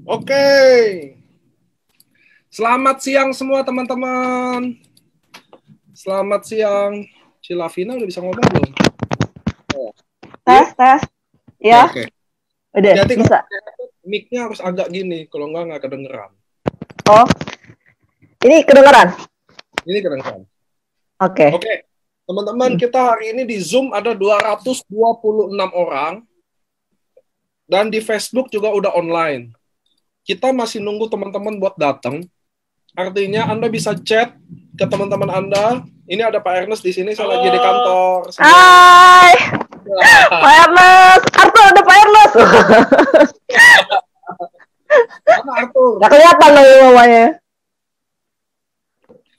Oke. Selamat siang semua teman-teman. Selamat siang. Cilavina udah bisa ngomong belum? Tes. Ya, Oke. udah Jadi bisa. mic-nya harus agak gini, kalau nggak kedengeran. Oh, ini kedengeran? Ini kedengeran. Oke. Oke. Teman-teman, kita hari ini di Zoom ada 226 orang. Dan di Facebook juga udah online. Kita masih nunggu teman-teman buat datang. Artinya Anda bisa chat ke teman-teman Anda. Ini ada Pak Ernest di sini, saya lagi di kantor. Hai, Pak Ernest. Arthur, ada Pak Ernest. Mana Arthur? Gak kelihatan lagi mamanya.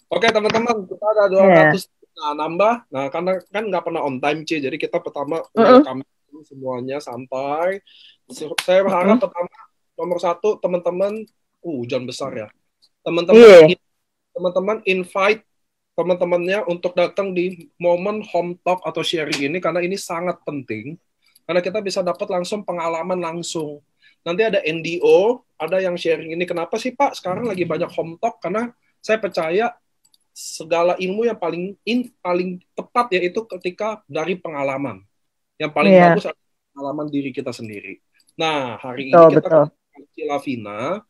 Oke teman-teman, kita ada 200 nambah. Nah, karena kan nggak pernah on time, Ci. Jadi kita pertama welcome semuanya sampai. Saya berharap pertama, nomor satu, teman-teman, hujan besar ya. Teman-teman invite teman-temannya untuk datang di momen home talk atau sharing ini, karena ini sangat penting. Karena kita bisa dapat langsung pengalaman langsung. Nanti ada NDO, ada yang sharing ini. Kenapa sih Pak sekarang lagi banyak home talk? Karena saya percaya segala ilmu yang paling tepat yaitu ketika dari pengalaman. Yang paling bagus adalah pengalaman diri kita sendiri. Nah, hari ini kita ketemu Cilavina.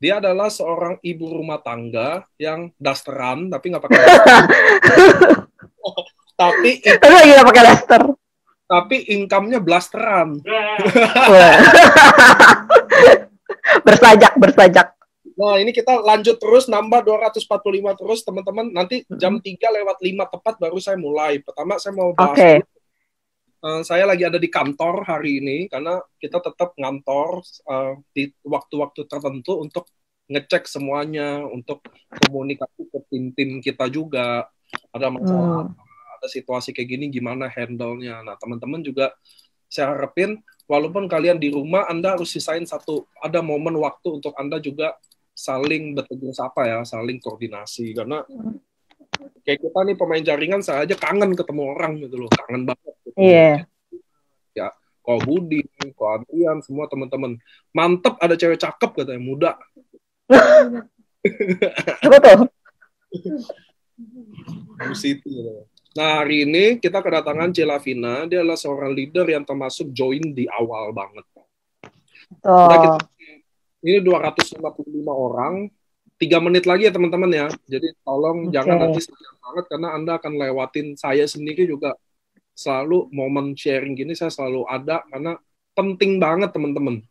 Dia adalah seorang ibu rumah tangga yang dasteran, tapi nggak pakai daster. Lagi nggak pakai daster. Tapi income-nya blasteran. Bersajak. Nah, ini kita lanjut terus, nambah 245 terus, teman-teman. Nanti jam 3:05 tepat baru saya mulai. Pertama, saya mau bahas saya lagi ada di kantor hari ini, karena kita tetap ngantor di waktu-waktu tertentu untuk ngecek semuanya, untuk komunikasi ke tim-tim kita juga. Ada masalah apa, ada situasi kayak gini, gimana handle-nya. Nah, teman-teman juga saya harapin, walaupun kalian di rumah, Anda harus sisain ada momen waktu untuk Anda juga saling bertegur sapa ya, saling koordinasi. Karena kayak kita nih pemain jaringan, saya aja kangen ketemu orang gitu loh, kangen banget. Iya. Ya, Ko Budi, Ko Adrian, semua teman-teman. Mantep, ada cewek cakep katanya, muda. Apa tuh? Nah, hari ini kita kedatangan Cilavina. Dia adalah seorang leader yang termasuk join di awal banget. Ini 255 orang. 3 menit lagi ya teman-teman ya. Jadi tolong jangan nanti sayang banget, karena Anda akan lewatin. Saya sendiri juga selalu momen sharing gini saya selalu ada, karena penting banget teman-teman.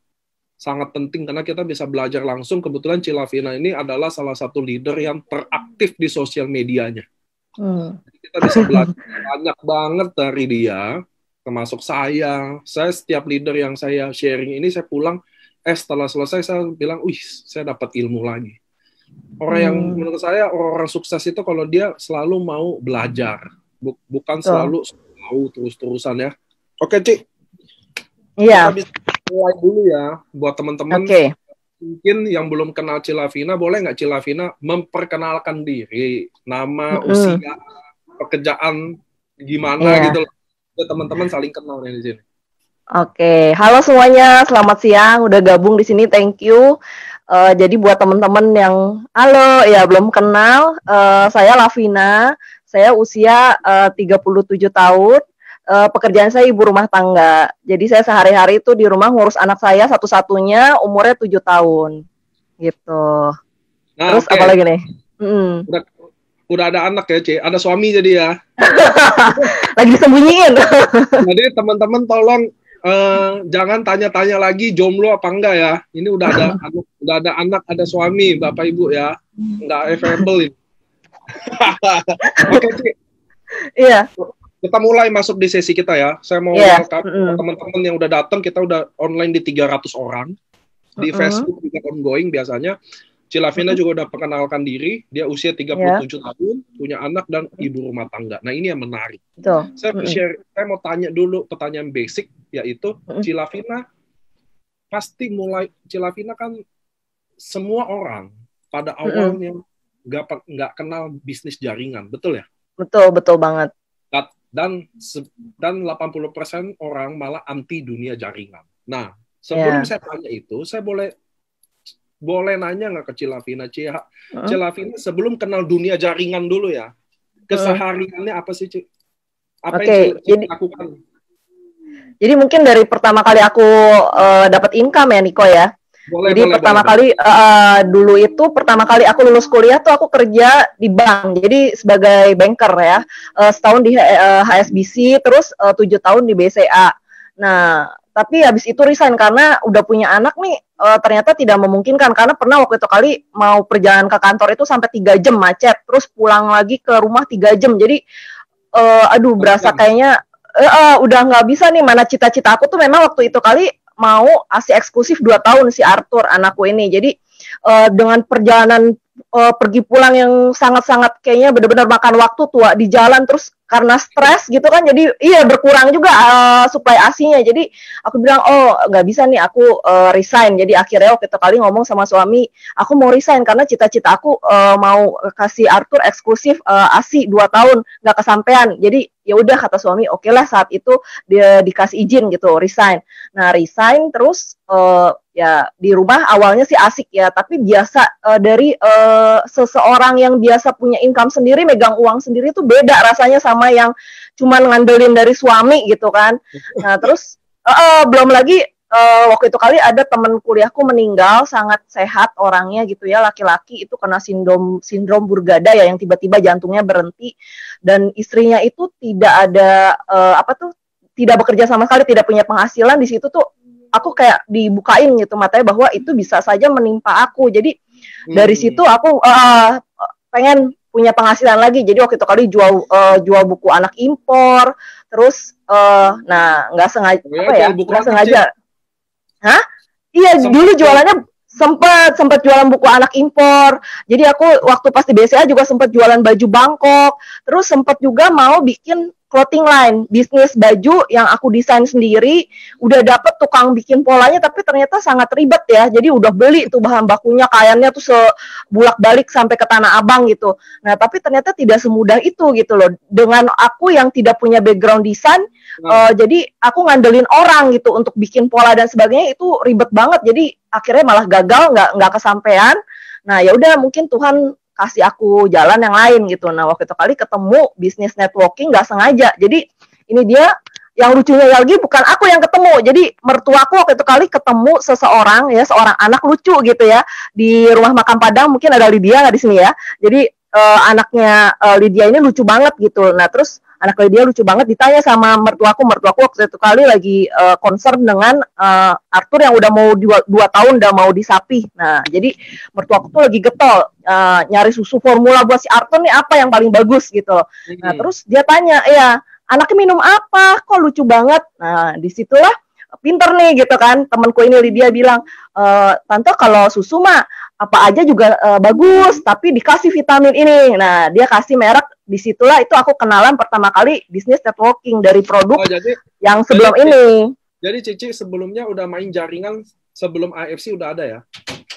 Sangat penting karena kita bisa belajar langsung. Kebetulan Cilavina ini adalah salah satu leader yang teraktif di sosial medianya. Kita bisa belajar banyak banget dari dia, termasuk saya. Saya setiap leader yang saya sharing ini, saya pulang, setelah selesai saya bilang, saya dapat ilmu lagi. Orang yang menurut saya orang sukses itu kalau dia selalu mau belajar, bukan selalu tahu terus-terusan ya. Oke, Ci. Iya. Kita bisa mulai dulu ya buat teman-teman. Mungkin yang belum kenal Cilavina, boleh nggak Cilavina memperkenalkan diri, nama, usia, pekerjaan gimana gitu loh. Teman-teman saling kenal ya di sini. Oke, halo semuanya, selamat siang. Udah gabung di sini, thank you. Jadi buat teman-teman yang halo ya belum kenal, saya Lavina. Saya usia 37 tahun. Pekerjaan saya ibu rumah tangga. Jadi saya sehari-hari itu di rumah ngurus anak saya satu-satunya, umurnya 7 tahun. Gitu. Nah, terus apa lagi nih? Udah ada anak ya, Ci. Ada suami jadi ya. Lagi disembunyiin. Jadi teman-teman tolong jangan tanya-tanya lagi jomblo apa enggak ya. Ini udah ada anak, ada suami, Bapak Ibu ya. Enggak available ini. Oke, Ci. Iya. Kita mulai masuk di sesi kita ya. Saya mau welcome teman-teman yang udah datang. Kita udah online di 300 orang. Di Facebook juga ongoing biasanya. Cilavina juga udah perkenalkan diri. Dia usia 37 tahun, punya anak dan ibu rumah tangga. Nah, ini yang menarik. Saya mau tanya dulu pertanyaan basic, yaitu Cilavina kan semua orang pada awalnya nggak kenal bisnis jaringan, betul ya? Betul banget. Dan 80% orang malah anti dunia jaringan. Nah, sebelum saya tanya itu, saya boleh boleh nanya nggak ke Cilavina? Cilavina sebelum kenal dunia jaringan dulu ya, kesehariannya apa sih, Ci? Apa yang Ci lakukan? Jadi mungkin dari pertama kali aku dapat income ya, Niko ya. Jadi pertama kali dulu itu pertama kali aku lulus kuliah tuh aku kerja di bank. Jadi sebagai banker ya. Setahun di HSBC, terus 7 tahun di BCA. Nah, tapi habis itu resign karena udah punya anak nih, ternyata tidak memungkinkan karena pernah waktu itu kali mau perjalanan ke kantor itu sampai 3 jam macet, terus pulang lagi ke rumah 3 jam. Jadi aduh berasa kayaknya udah nggak bisa nih, mana cita-cita aku tuh memang waktu itu kali mau ASI eksklusif 2 tahun si Arthur anakku ini. Jadi dengan perjalanan pergi pulang yang sangat-sangat kayaknya benar-benar makan waktu tua di jalan, terus karena stres gitu kan, jadi iya berkurang juga supply ASI-nya. Jadi aku bilang oh nggak bisa nih, aku resign. Jadi akhirnya waktu itu kali ngomong sama suami, aku mau resign karena cita-cita aku mau kasih Arthur eksklusif ASI 2 tahun nggak kesampaian. Jadi ya udah kata suami, oke lah, saat itu dia dikasih izin gitu resign. Nah resign terus ya di rumah awalnya sih asik ya, tapi biasa dari seseorang yang biasa punya income sendiri, megang uang sendiri tuh beda rasanya sama yang cuman ngandelin dari suami gitu kan. Nah terus belum lagi waktu itu kali ada temen kuliahku meninggal, sangat sehat orangnya gitu ya, laki-laki, itu kena sindrom Burgada ya, yang tiba-tiba jantungnya berhenti, dan istrinya itu tidak ada tidak bekerja sama sekali, tidak punya penghasilan. Di situ tuh aku kayak dibukain gitu matanya bahwa itu bisa saja menimpa aku. Jadi dari situ aku pengen punya penghasilan lagi. Jadi waktu itu kali jual buku anak impor, terus nah nggak sengaja nggak sengaja. Hah? Iya, dulu jualannya sempat jualan buku anak impor. Jadi aku waktu pas di BCA juga sempat jualan baju Bangkok. Terus sempat juga mau bikin clothing line, bisnis baju yang aku desain sendiri. Udah dapet tukang bikin polanya, tapi ternyata sangat ribet ya. Jadi udah beli tuh bahan bakunya, kayannya tuh sebulak-balik sampai ke Tanah Abang gitu. Nah, tapi ternyata tidak semudah itu gitu loh. Dengan aku yang tidak punya background desain, jadi aku ngandelin orang gitu untuk bikin pola dan sebagainya, itu ribet banget. Jadi akhirnya malah gagal, nggak kesampaian. Nah, ya udah mungkin Tuhan kasih aku jalan yang lain gitu. Nah, waktu itu kali ketemu bisnis networking nggak sengaja. Jadi ini dia yang lucunya lagi, bukan aku yang ketemu. Jadi mertuaku waktu itu kali ketemu seseorang ya, seorang anak lucu gitu ya, di rumah makan Padang. Mungkin ada Lydia nggak di sini ya. Jadi anaknya Lydia ini lucu banget gitu. Nah, terus anak Lydia lucu banget, ditanya sama mertuaku waktu itu kali lagi concern dengan Arthur yang udah mau 2 tahun udah mau disapi. Nah, jadi mertuaku tuh lagi getol nyari susu formula buat si Arthur nih, apa yang paling bagus gitu. Nah, terus dia tanya, ya anaknya minum apa? Kok lucu banget? Nah, disitulah pinter nih gitu kan. Temanku ini Lydia bilang, tante kalau susu mah apa aja juga bagus, tapi dikasih vitamin ini. Nah, dia kasih merek. Disitulah itu aku kenalan pertama kali bisnis networking dari produk yang sebelum ini. Jadi Cici sebelumnya udah main jaringan sebelum AFC udah ada ya?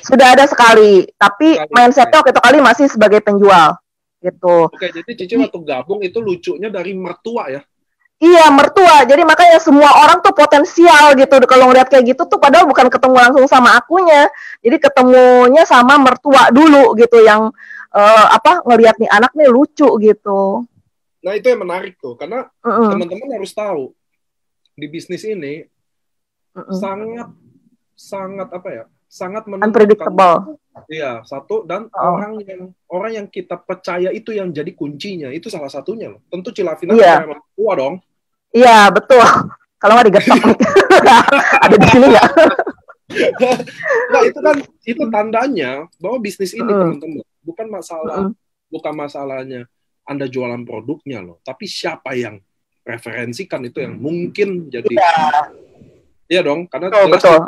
Sudah ada sekali, tapi mindsetnya waktu itu kali masih sebagai penjual gitu. Oke, jadi Cici waktu gabung itu lucunya dari mertua ya? Iya, mertua. Jadi makanya semua orang tuh potensial gitu. Kalau ngeliat kayak gitu tuh padahal bukan ketemu langsung sama akunya. Jadi ketemunya sama mertua dulu gitu, yang ngelihat nih anak nih lucu gitu. Nah, itu yang menarik tuh, karena teman-teman harus tahu di bisnis ini sangat apa ya? Sangat unpredictable. Iya, satu, dan orang yang kita percaya itu yang jadi kuncinya, itu salah satunya loh. Tentu Cilavina memang tua dong. Iya, betul. Kalau nggak digetok ada di sini nggak? Nah, itu tandanya bahwa bisnis ini teman-teman bukan masalahnya Anda jualan produknya loh, tapi siapa yang referensikan itu yang mungkin jadi. Iya dong, karena betul.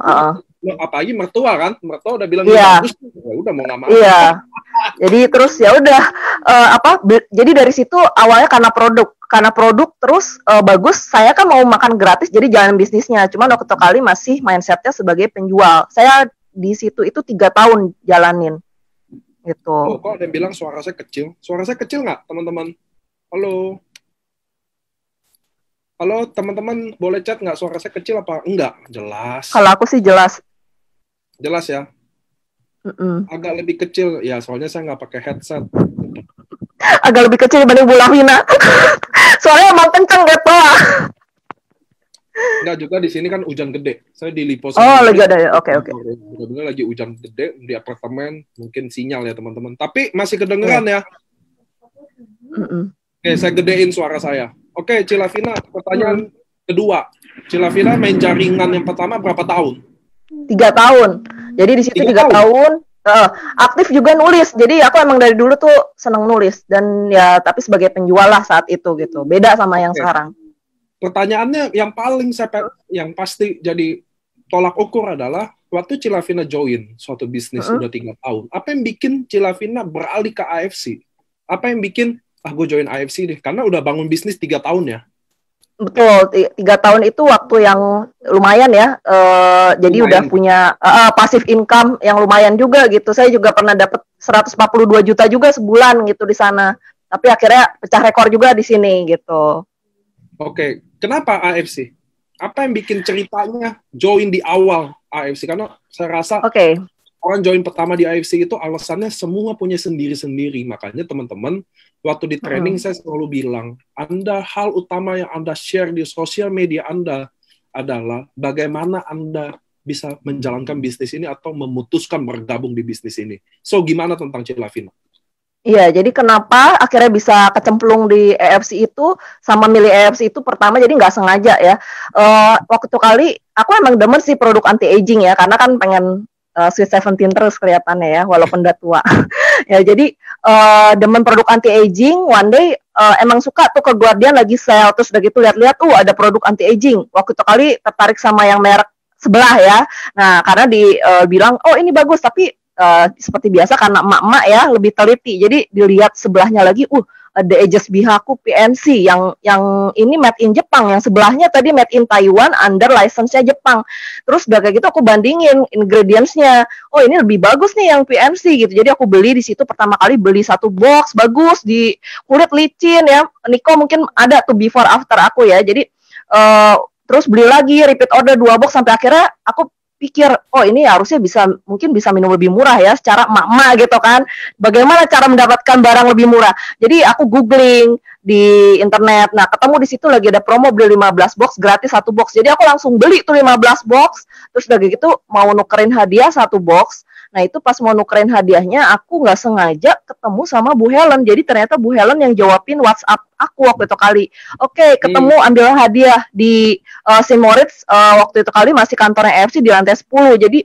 Apalagi mertua kan, mertua udah bilang bagus, ya udah mau nggak mau. Iya. Jadi terus ya udah jadi dari situ awalnya karena produk terus bagus, saya kan mau makan gratis, jadi jalan bisnisnya. Cuman waktu itu kali masih mindsetnya sebagai penjual. Saya di situ itu 3 tahun jalanin gitu. Oh, kok ada yang bilang suara saya kecil? Suara saya kecil nggak, teman-teman? Halo, teman-teman, boleh chat nggak, suara saya kecil apa enggak? Jelas. Kalau aku sih jelas. Jelas ya? agak lebih kecil ya, soalnya saya nggak pakai headset. Agak lebih kecil dibanding Bu Lavina. Soalnya emang kenceng gitu. Enggak, juga di sini kan hujan gede. Saya di Lipo lagi ada ya. Oke. Benar-benar lagi hujan gede di apartemen, mungkin sinyal ya teman-teman. Tapi masih kedengeran ya. Oke, saya gedein suara saya. Oke, Cilavina, pertanyaan kedua. Cilavina main jaringan yang pertama berapa tahun? 3 tahun. Jadi di situ 3 tahun. Aktif juga nulis. Jadi aku emang dari dulu tuh seneng nulis dan ya tapi sebagai penjual lah saat itu gitu. Beda sama yang sekarang. Pertanyaannya yang paling yang pasti jadi tolak ukur adalah waktu Cilavina join suatu bisnis udah 3 tahun. Apa yang bikin Cilavina beralih ke AFC? Apa yang bikin gue join AFC deh? Karena udah bangun bisnis 3 tahun ya. Betul, 3 tahun itu waktu yang lumayan ya. Jadi lumayan. Udah punya passive income yang lumayan juga gitu. Saya juga pernah dapat 142 juta juga sebulan gitu di sana. Tapi akhirnya pecah rekor juga di sini gitu. Oke, kenapa AFC? Apa yang bikin ceritanya join di awal AFC? Karena saya rasa orang join pertama di AFC itu alasannya semua punya sendiri-sendiri. Makanya teman-teman, waktu di training saya selalu bilang, hal utama yang Anda share di sosial media Anda adalah bagaimana Anda bisa menjalankan bisnis ini atau memutuskan bergabung di bisnis ini. So, gimana tentang Cilavina? Iya, jadi kenapa akhirnya bisa kecemplung di EFC itu, sama milih EFC itu pertama jadi nggak sengaja ya. Waktu kali, aku emang demen sih produk anti-aging ya, karena kan pengen Sweet 17 terus kelihatannya ya, walaupun udah tua. Ya, jadi demen produk anti-aging, one day emang suka tuh ke Guardian lagi sale, terus udah gitu lihat-lihat, ada produk anti-aging. Waktu itu kali tertarik sama yang merek sebelah ya. Nah, karena dibilang, ini bagus, tapi seperti biasa karena emak-emak ya lebih teliti, jadi dilihat sebelahnya lagi, ada Aegis Bihaku PNC yang ini made in Jepang, yang sebelahnya tadi made in Taiwan under license-nya Jepang. Terus udah kayak gitu aku bandingin ingredients-nya, ini lebih bagus nih yang PNC gitu. Jadi aku beli di situ pertama kali, beli 1 box bagus di kulit licin ya. Niko mungkin ada tuh before after aku ya. Jadi terus beli lagi repeat order 2 box sampai akhirnya aku pikir, ini harusnya mungkin bisa minum lebih murah ya secara emak-emak gitu kan. Bagaimana cara mendapatkan barang lebih murah? Jadi aku googling di internet. Nah, ketemu di situ lagi ada promo beli 15 box gratis 1 box. Jadi aku langsung beli tuh 15 box. Terus udah gitu mau nukerin hadiah 1 box. Nah, itu pas mau nukerin hadiahnya aku nggak sengaja ketemu sama Bu Helen. Jadi ternyata Bu Helen yang jawabin WhatsApp aku waktu itu kali. Oke, ketemu ambil hadiah di St. Moritz, waktu itu kali masih kantornya EFC di lantai 10. Jadi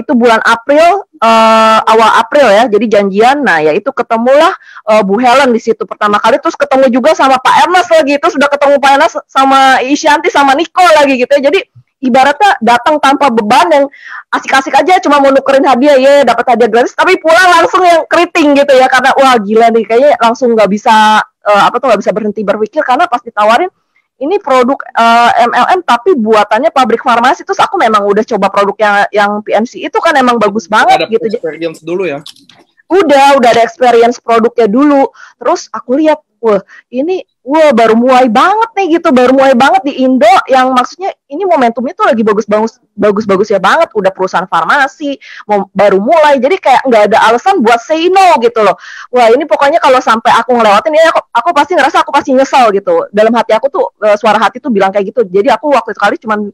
itu bulan April, awal April ya. Jadi janjian. Nah, ya itu ketemulah Bu Helen di situ pertama kali. Terus ketemu juga sama Pak Ernest lagi. Terus sudah ketemu Pak Ernest sama Isyanti sama Niko lagi gitu ya. Jadi ibaratnya datang tanpa beban, yang asik-asik aja cuma mau nukerin hadiah ya, dapat hadiah gratis, tapi pulang langsung yang keriting gitu ya, karena wah gila nih, kayaknya langsung nggak bisa nggak bisa berhenti berpikir, karena pas ditawarin ini produk MLM tapi buatannya pabrik farmasi. Terus aku memang udah coba produk yang PNC itu kan emang bagus banget ada gitu. Experience dulu ya. Udah ada experience produknya dulu. Terus aku lihat, ini baru mulai banget nih gitu, baru mulai banget di Indo, yang maksudnya ini momentumnya tuh lagi bagus ya banget, udah perusahaan farmasi baru mulai, jadi kayak nggak ada alasan buat say no gitu loh. Wah, ini pokoknya kalau sampai aku ngelewatin ini, aku pasti ngerasa aku pasti nyesal gitu. Dalam hati aku tuh suara hati tuh bilang kayak gitu. Jadi aku waktu itu kali cuman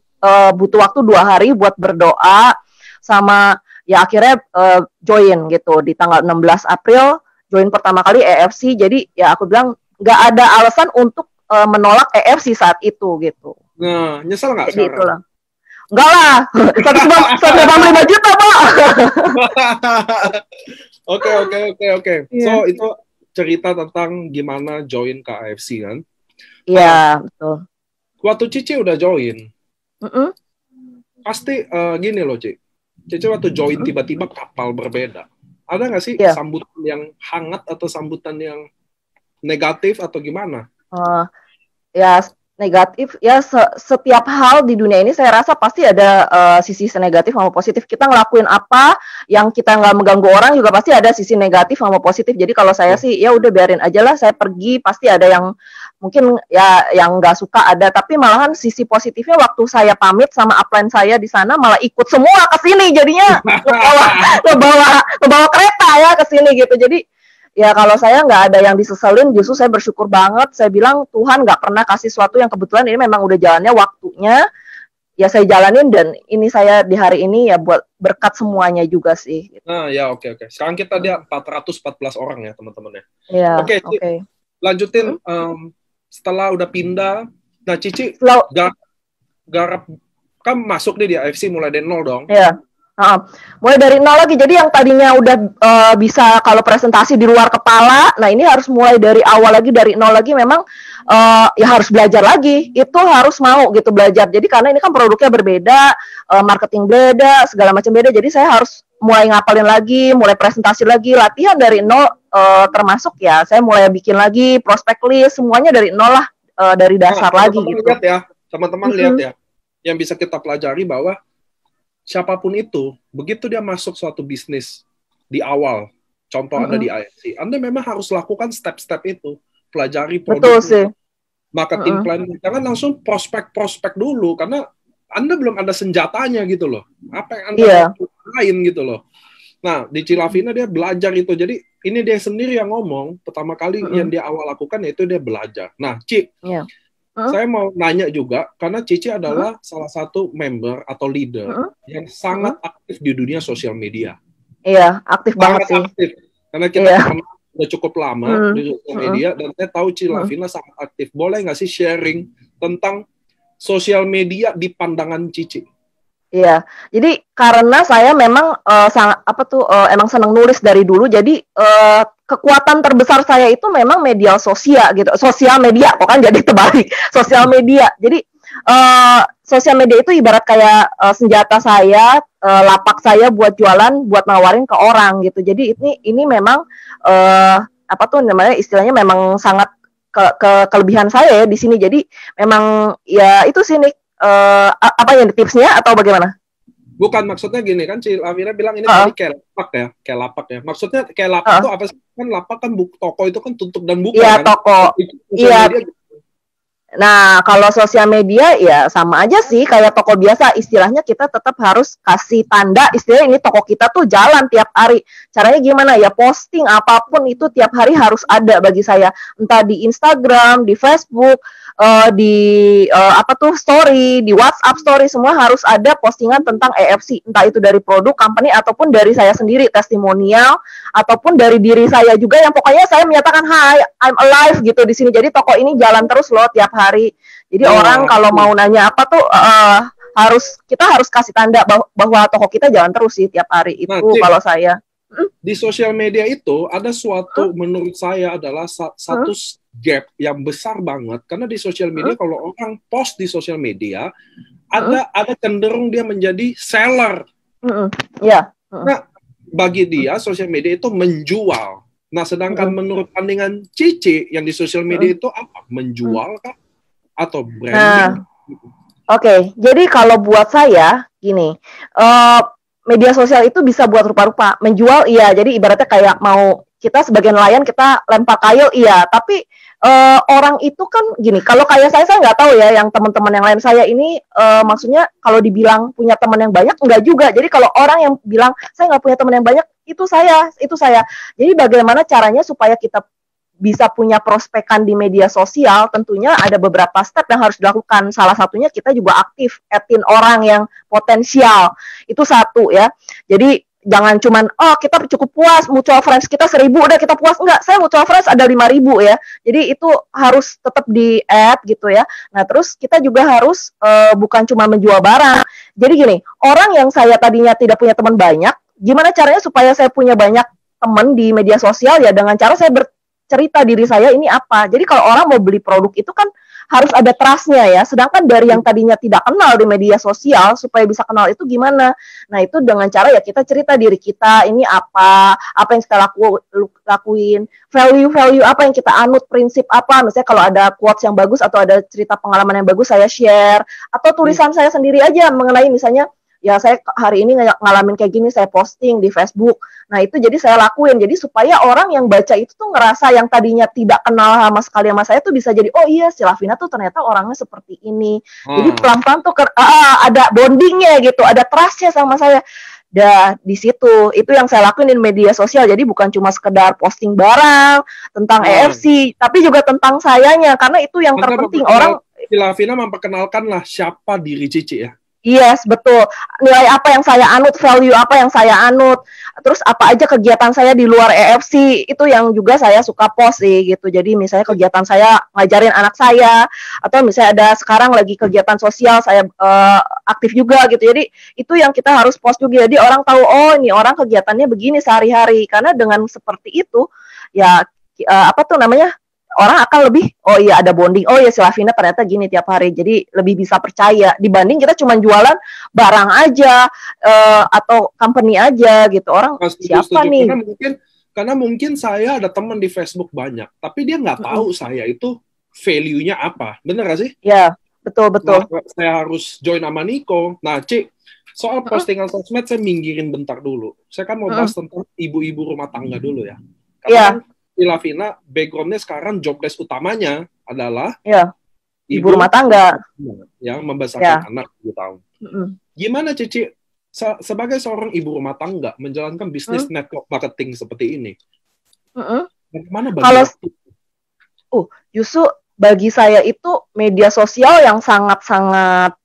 butuh waktu 2 hari buat berdoa sama ya akhirnya join gitu di tanggal 16 April, join pertama kali EFC. Jadi ya aku bilang nggak ada alasan untuk menolak EFC saat itu gitu. Nah, nyesel nggak sekarang? Gitu lah. Enggak lah, 185 juta Pak. Oke. So itu cerita tentang gimana join ke AFC kan? Iya, betul. Waktu Cici udah join, pasti gini loh Cici waktu join tiba-tiba kapal berbeda. Ada nggak sih sambutan yang hangat atau sambutan yang negatif atau gimana? Ya negatif ya, setiap hal di dunia ini saya rasa pasti ada sisi negatif sama positif. Kita ngelakuin apa yang kita nggak mengganggu orang juga pasti ada sisi negatif sama positif. Jadi kalau saya sih ya udah biarin aja lah, saya pergi pasti ada yang mungkin ya yang nggak suka ada, tapi malahan sisi positifnya waktu saya pamit sama upline saya di sana malah ikut semua ke sini, jadinya ngebawa kereta ya ke sini gitu. Jadi ya kalau saya nggak ada yang diseselin, justru saya bersyukur banget. Saya bilang Tuhan nggak pernah kasih sesuatu yang kebetulan, ini memang udah jalannya waktunya. Ya saya jalanin, dan ini saya di hari ini ya buat berkat semuanya juga sih. Nah ya oke. Sekarang kita dia 414 orang ya teman-teman ya. Ya, Oke. Lanjutin setelah udah pindah. Nah Cici garap kan masuk nih di AFC mulai dari nol dong. Iya. Mulai dari nol lagi. Jadi yang tadinya udah bisa kalau presentasi di luar kepala, nah ini harus mulai dari awal lagi, dari nol lagi. Memang ya harus belajar lagi. Itu harus mau gitu belajar. Jadi karena ini kan produknya berbeda, marketing beda, segala macam beda. Jadi saya harus mulai ngapalin lagi, mulai presentasi lagi, latihan dari nol, termasuk ya saya mulai bikin lagi prospek list, semuanya dari nol lah, dari dasar lagi gitu. Lihat ya, teman-teman lihat ya, yang bisa kita pelajari bahwa siapapun itu, begitu dia masuk suatu bisnis di awal, contoh Anda di IFC, Anda memang harus lakukan step-step itu, pelajari produk, marketing plan, jangan langsung prospek dulu, karena Anda belum ada senjatanya gitu loh, apa yang Anda lain gitu loh. Nah, di Cilavina dia belajar itu, jadi ini dia sendiri yang ngomong, pertama kali yang dia awal lakukan yaitu dia belajar. Nah, Ci, saya mau nanya juga, karena Cici adalah salah satu member atau leader yang sangat aktif di dunia sosial media. Iya, aktif banget sih. Aktif. Karena kita udah cukup lama di sosial media, dan saya tahu Cilavina sangat aktif. Boleh nggak sih sharing tentang sosial media di pandangan Cici? Iya, jadi karena saya memang emang senang nulis dari dulu, jadi kekuatan terbesar saya itu memang media sosial gitu, sosial media, kok kan jadi terbalik, sosial media. Jadi sosial media itu ibarat kayak senjata saya, lapak saya buat jualan, buat nawarin ke orang gitu. Jadi ini memang istilahnya memang sangat kelebihan saya ya di sini. Jadi memang ya itu sih nih. Apa yang tipsnya atau bagaimana? Bukan, maksudnya gini kan, Cilavina bilang ini tadi kayak lapak ya. Maksudnya kayak lapak itu apa sih? Kan lapak kan toko itu kan tutup dan buka. Iya, kan? Toko. Iya. Nah, kalau sosial media ya sama aja sih kayak toko biasa. Istilahnya kita tetap harus kasih tanda, istilahnya ini toko kita tuh jalan tiap hari. Caranya gimana ya? Posting apapun itu tiap hari harus ada bagi saya. Entah di Instagram, di Facebook, di story, di WhatsApp story, semua harus ada postingan tentang EFC. Entah itu dari produk, company, ataupun dari saya sendiri, testimonial, ataupun dari diri saya juga yang pokoknya saya menyatakan, "Hi, I'm alive" gitu di sini. Jadi toko ini jalan terus loh tiap hari. Jadi orang kalau mau nanya apa tuh kita harus kasih tanda bahwa toko kita jalan terus sih tiap hari. Itu kalau saya. Di sosial media itu ada suatu menurut saya adalah satu gap yang besar banget, karena di sosial media kalau orang post di sosial media ada cenderung dia menjadi seller. Nah, bagi dia sosial media itu menjual. Nah, sedangkan menurut pandangan Cici yang di sosial media itu apa? Menjual kah? Atau branding? Oke, jadi kalau buat saya gini, media sosial itu bisa buat rupa-rupa. Menjual iya, jadi ibaratnya kayak mau kita sebagai nelayan kita lempar kail iya, tapi orang itu kan gini, kalau kayak saya nggak tahu ya, yang teman-teman yang lain saya ini maksudnya kalau dibilang punya teman yang banyak enggak juga. Jadi kalau orang yang bilang saya nggak punya teman yang banyak, itu saya. Jadi bagaimana caranya supaya kita bisa punya prospekan di media sosial, tentunya ada beberapa step yang harus dilakukan. Salah satunya kita juga aktif, add-in orang yang potensial. Itu satu ya. Jadi jangan cuman, kita cukup puas, mutual friends kita 1.000, udah kita puas. Enggak, saya mutual friends ada 5.000 ya. Jadi itu harus tetap di-add gitu ya. Nah, terus kita juga harus bukan cuma menjual barang. Jadi gini, orang yang saya tadinya tidak punya teman banyak, gimana caranya supaya saya punya banyak teman di media sosial ya, dengan cara saya cerita diri saya ini apa. Jadi kalau orang mau beli produk itu kan harus ada trust-nya ya. Sedangkan dari yang tadinya tidak kenal di media sosial, supaya bisa kenal itu gimana? Nah, itu dengan cara ya kita cerita diri kita, ini apa yang kita lakuin, value apa yang kita anut, prinsip apa. Misalnya kalau ada quotes yang bagus atau ada cerita pengalaman yang bagus, saya share. Atau tulisan saya sendiri aja mengenai misalnya ya saya hari ini ngalamin kayak gini, saya posting di Facebook. Nah itu jadi saya lakuin, jadi supaya orang yang baca itu tuh ngerasa yang tadinya tidak kenal sama sekali sama saya tuh bisa jadi, oh iya si Lavina tuh ternyata orangnya seperti ini. Jadi pelan-pelan tuh ada bondingnya gitu, ada trustnya sama saya. Di situ itu yang saya lakuin di media sosial. Jadi bukan cuma sekedar posting barang tentang EFC, tapi juga tentang sayanya, karena itu yang terpenting. Orang Lavina memperkenalkan lah siapa diri Cici ya. Yes, betul. Nilai apa yang saya anut, value apa yang saya anut, terus apa aja kegiatan saya di luar EFC, itu yang juga saya suka post sih gitu. Jadi misalnya kegiatan saya ngajarin anak saya, atau misalnya ada sekarang lagi kegiatan sosial saya aktif juga gitu. Jadi itu yang kita harus post juga. Jadi orang tahu, oh ini orang kegiatannya begini sehari-hari. Karena dengan seperti itu, ya apa tuh namanya, orang akan lebih, oh iya ada bonding, oh iya si Lavina ternyata gini tiap hari, jadi lebih bisa percaya dibanding kita cuma jualan barang aja atau company aja gitu. Orang siapa nih? Karena mungkin saya ada teman di Facebook banyak, tapi dia nggak tahu saya itu value-nya apa, bener gak sih? Ya, betul. Nah, saya harus join sama Niko. Nah, Cik, soal postingan sosmed saya minggirin bentar dulu. Saya kan mau bahas tentang ibu-ibu rumah tangga dulu ya. Karena Lavina background-nya sekarang job desk utamanya adalah ibu rumah tangga yang membesarkan anak 7 tahun. Gimana Cici sebagai seorang ibu rumah tangga menjalankan bisnis network marketing seperti ini? Bagaimana bagi justru bagi saya itu media sosial yang sangat-sangat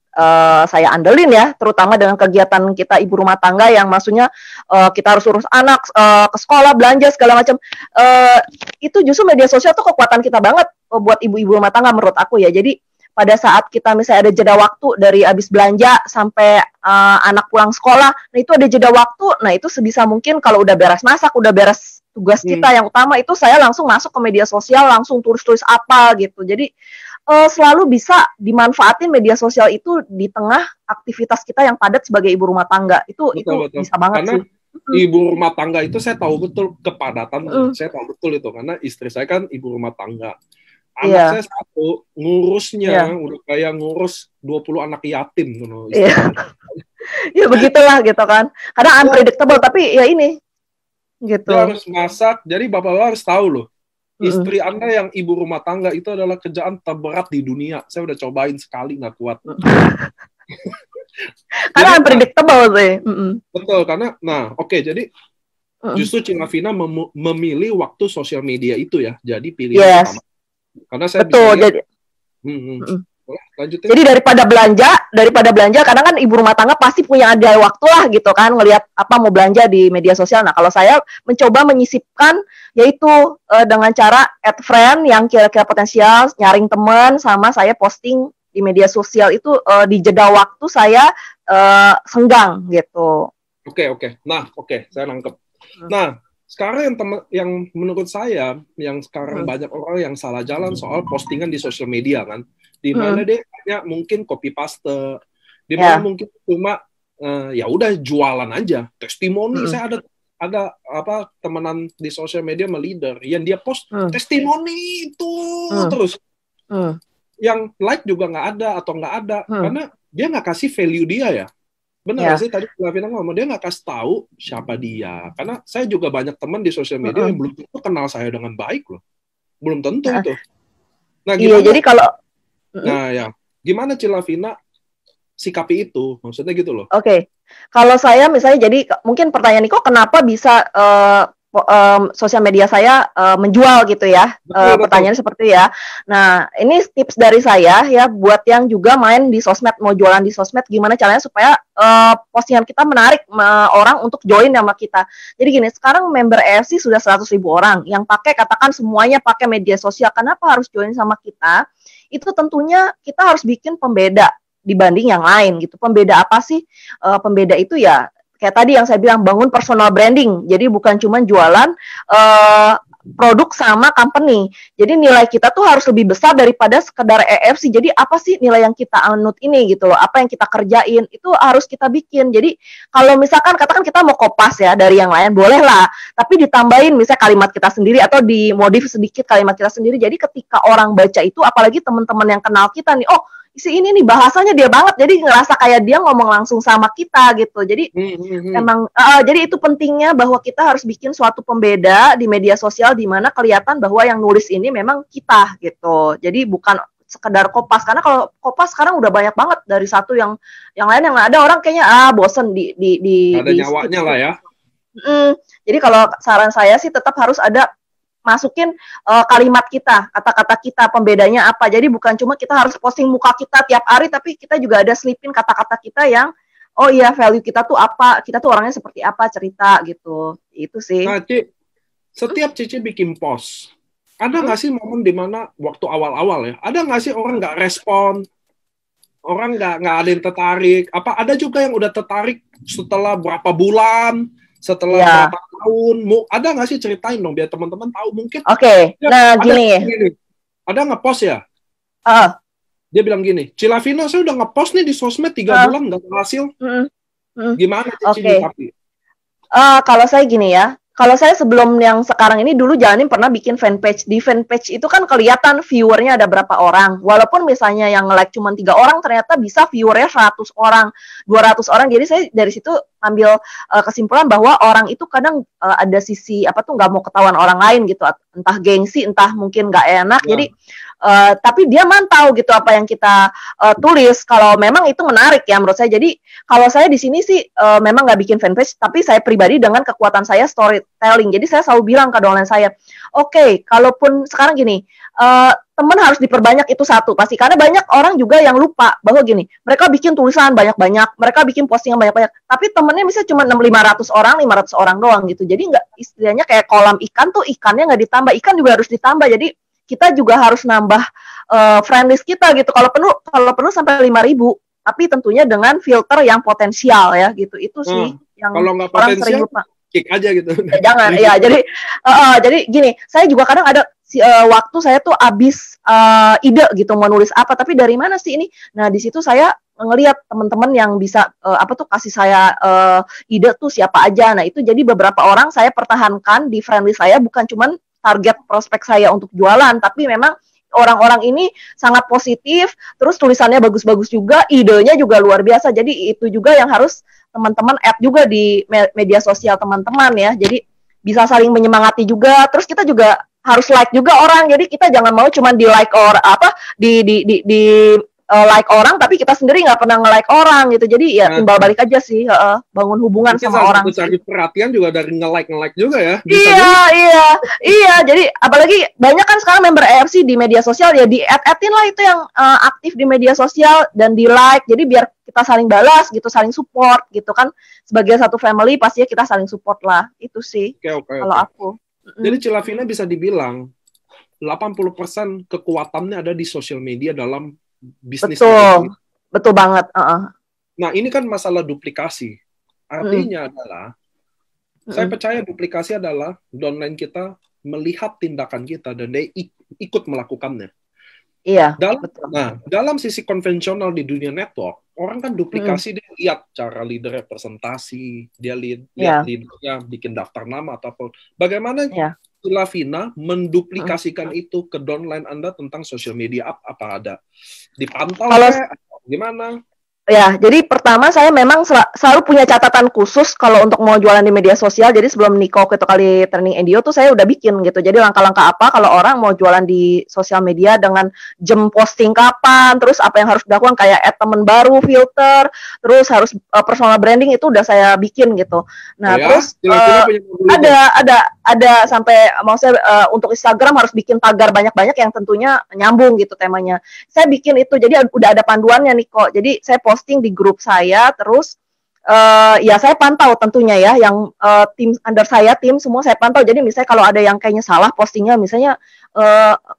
saya andelin ya, terutama dengan kegiatan kita ibu rumah tangga yang maksudnya kita harus urus anak ke sekolah, belanja segala macam. Itu justru media sosial tuh kekuatan kita banget buat ibu-ibu rumah tangga menurut aku ya. Jadi pada saat kita misalnya ada jeda waktu dari habis belanja sampai anak pulang sekolah, nah itu ada jeda waktu. Nah itu sebisa mungkin kalau udah beres masak, udah beres tugas kita yang utama, itu saya langsung masuk ke media sosial, langsung tulis-tulis apa gitu. Jadi selalu bisa dimanfaatin media sosial itu di tengah aktivitas kita yang padat sebagai ibu rumah tangga. Betul. Bisa banget. Karena sih. Ibu rumah tangga itu saya tahu betul kepadatan. Saya tahu betul itu karena istri saya kan ibu rumah tangga. Anak saya satu, ngurusnya udah kayak ngurus 20 anak yatim gitu. Ya begitulah gitu kan. Kadang unpredictable tapi ya ini gitu. Dia harus masak. Jadi bapak-bapak harus tahu loh. Istri Anda yang ibu rumah tangga itu adalah kerjaan terberat di dunia. Saya udah cobain sekali, nggak kuat. Karena unpredictable sih. Betul, karena, jadi justru Cik Lavina memilih waktu sosial media itu ya, jadi pilihan utama. Karena saya betul, bisa lihat, jadi daripada belanja, kadang kan ibu rumah tangga pasti punya ada waktu lah gitu kan, ngelihat apa mau belanja di media sosial. Nah kalau saya mencoba menyisipkan yaitu dengan cara add friend yang kira-kira potensial, nyaring teman, sama saya posting di media sosial itu di jeda waktu saya senggang gitu. Oke. Nah, saya nangkep. Nah, sekarang yang menurut saya yang sekarang banyak orang yang salah jalan soal postingan di sosial media kan, di mana dia hanya mungkin copy paste, di mana mungkin cuma ya udah jualan aja, testimoni. Saya ada temenan di sosial media leader yang dia post testimoni itu terus, yang like juga nggak ada karena dia nggak kasih value dia ya. Benar sih tadi Lavina ngomong, dia nggak kasih tahu siapa dia. Karena saya juga banyak teman di sosial media yang belum tentu kenal saya dengan baik loh. Belum tentu itu. Nah, gimana? Iya, jadi kalau gimana Cik Lavina sikapi itu? Maksudnya gitu loh. Oke. Kalau saya misalnya, jadi mungkin pertanyaan Niko, kenapa bisa sosial media saya menjual gitu ya, pertanyaannya seperti ya. Nah ini tips dari saya ya buat yang juga main di sosmed, mau jualan di sosmed, gimana caranya supaya postingan kita menarik orang untuk join sama kita. Jadi gini, sekarang member EFC sudah 100.000 orang yang pakai, katakan semuanya pakai media sosial. Kenapa harus join sama kita? Itu tentunya kita harus bikin pembeda dibanding yang lain gitu. Pembeda apa sih? Pembeda itu ya kayak tadi yang saya bilang, bangun personal branding. Jadi bukan cuma jualan produk sama company. Jadi nilai kita tuh harus lebih besar daripada sekedar EFC. Jadi apa sih nilai yang kita anut ini gitu loh. Apa yang kita kerjain itu harus kita bikin. Jadi kalau misalkan katakan kita mau kopas ya dari yang lain, boleh lah. Tapi ditambahin misalnya kalimat kita sendiri atau dimodif sedikit kalimat kita sendiri. Jadi ketika orang baca itu, apalagi teman-teman yang kenal kita nih, oh si ini nih bahasanya dia banget, jadi ngerasa kayak dia ngomong langsung sama kita gitu. Jadi emang jadi itu pentingnya bahwa kita harus bikin suatu pembeda di media sosial di mana kelihatan bahwa yang nulis ini memang kita gitu. Jadi bukan sekedar kopas, karena kalau kopas sekarang udah banyak banget dari satu yang lain yang ada orang kayaknya bosen ada nyawanya lah ya. Jadi kalau saran saya sih tetap harus ada masukin kalimat kita, kata-kata kita, pembedanya apa. Jadi bukan cuma kita harus posting muka kita tiap hari, tapi kita juga ada selipin kata-kata kita yang, oh iya value kita tuh apa, kita tuh orangnya seperti apa, cerita gitu. Itu sih. Nah, Ci, setiap Cici bikin post, ada nggak sih momen dimana waktu awal-awal ya, ada nggak sih orang nggak respon, orang nggak ada yang tertarik, apa ada juga yang udah tertarik setelah berapa bulan, setelah berapa tahun, ada nggak sih, ceritain dong biar teman-teman tahu mungkin. Oke, nah gini. Ada nge-post ya? Dia bilang gini, Cilavina saya udah nge-post nih di sosmed 3 bulan nggak berhasil. Gimana Cici tapi? Kalau saya gini ya, kalau saya sebelum yang sekarang ini dulu jalanin pernah bikin fanpage. Di fanpage itu kan kelihatan viewernya ada berapa orang. Walaupun misalnya yang like cuma 3 orang, ternyata bisa viewernya 100 orang, 200 orang. Jadi saya dari situ ambil kesimpulan bahwa orang itu kadang ada sisi apa tuh nggak mau ketahuan orang lain gitu, entah gengsi, entah mungkin nggak enak. Jadi tapi dia mantau gitu apa yang kita tulis. Kalau memang itu menarik ya menurut saya. Jadi kalau saya di sini sih memang nggak bikin fanpage, tapi saya pribadi dengan kekuatan saya storytelling. Jadi saya selalu bilang ke downline saya, oke, kalaupun sekarang gini, teman harus diperbanyak itu satu pasti, karena banyak orang juga yang lupa bahwa gini, mereka bikin tulisan banyak-banyak, mereka bikin postingan banyak-banyak, tapi temennya misalnya cuma 500 orang doang gitu. Jadi nggak, istilahnya kayak kolam ikan tuh ikannya nggak ditambah, ikan juga harus ditambah. Jadi kita juga harus nambah friend list kita gitu. Kalau perlu sampai 5.000, tapi tentunya dengan filter yang potensial ya gitu. Itu sih yang kalau nggak orang potensial, sering lupa. kick aja gitu. Jangan ya. Jadi gini, saya juga kadang ada waktu saya tuh abis ide gitu mau nulis apa, tapi dari mana sih ini? Nah di situ saya ngelihat teman-teman yang bisa kasih saya ide tuh siapa aja. Nah itu jadi beberapa orang saya pertahankan di friendly saya, bukan cuman target prospek saya untuk jualan, tapi memang orang-orang ini sangat positif, terus tulisannya bagus-bagus juga, idenya juga luar biasa. Jadi itu juga yang harus teman-teman add juga di media sosial teman-teman ya. Jadi bisa saling menyemangati juga. Terus kita juga harus like juga orang. Jadi kita jangan mau cuma di like like orang, tapi kita sendiri nggak pernah nge-like orang gitu. Jadi ya timbal balik aja sih, bangun hubungan sama orang. Cari perhatian juga dari nge-like juga ya. Iya. Jadi apalagi banyak kan sekarang member AFC di media sosial ya, di add-in lah itu yang aktif di media sosial dan di like. Jadi biar kita saling balas gitu, saling support gitu kan. Sebagai satu family pastinya kita saling support lah. Itu sih kalau aku. Jadi Cilavina bisa dibilang 80% kekuatannya ada di sosial media dalam bisnis. Betul banget. Nah ini kan masalah duplikasi. Artinya adalah saya percaya duplikasi adalah downline kita melihat tindakan kita dan dia ikut melakukannya. Iya. Dalam sisi konvensional di dunia network, orang kan duplikasi, dia lihat cara leader presentasi, dia lihat leadernya bikin daftar nama ataupun bagaimana Cilavina menduplikasikan itu ke downline Anda tentang sosial media, apa ada dipantau gimana? Ya, jadi pertama saya memang selalu punya catatan khusus kalau untuk mau jualan di media sosial. Jadi sebelum Niko itu kali training NDO tuh saya udah bikin gitu. Jadi langkah-langkah apa kalau orang mau jualan di sosial media dengan jam posting kapan, terus apa yang harus dilakukan kayak add temen baru, filter, terus harus personal branding itu udah saya bikin gitu. Nah, terus ada sampai maksudnya untuk Instagram harus bikin tagar banyak-banyak yang tentunya nyambung gitu temanya. Saya bikin itu. Jadi udah ada panduannya Niko. Jadi saya posting di grup saya, terus ya saya pantau tentunya ya, yang tim under saya, tim semua saya pantau. Jadi misalnya kalau ada yang kayaknya salah postingnya, misalnya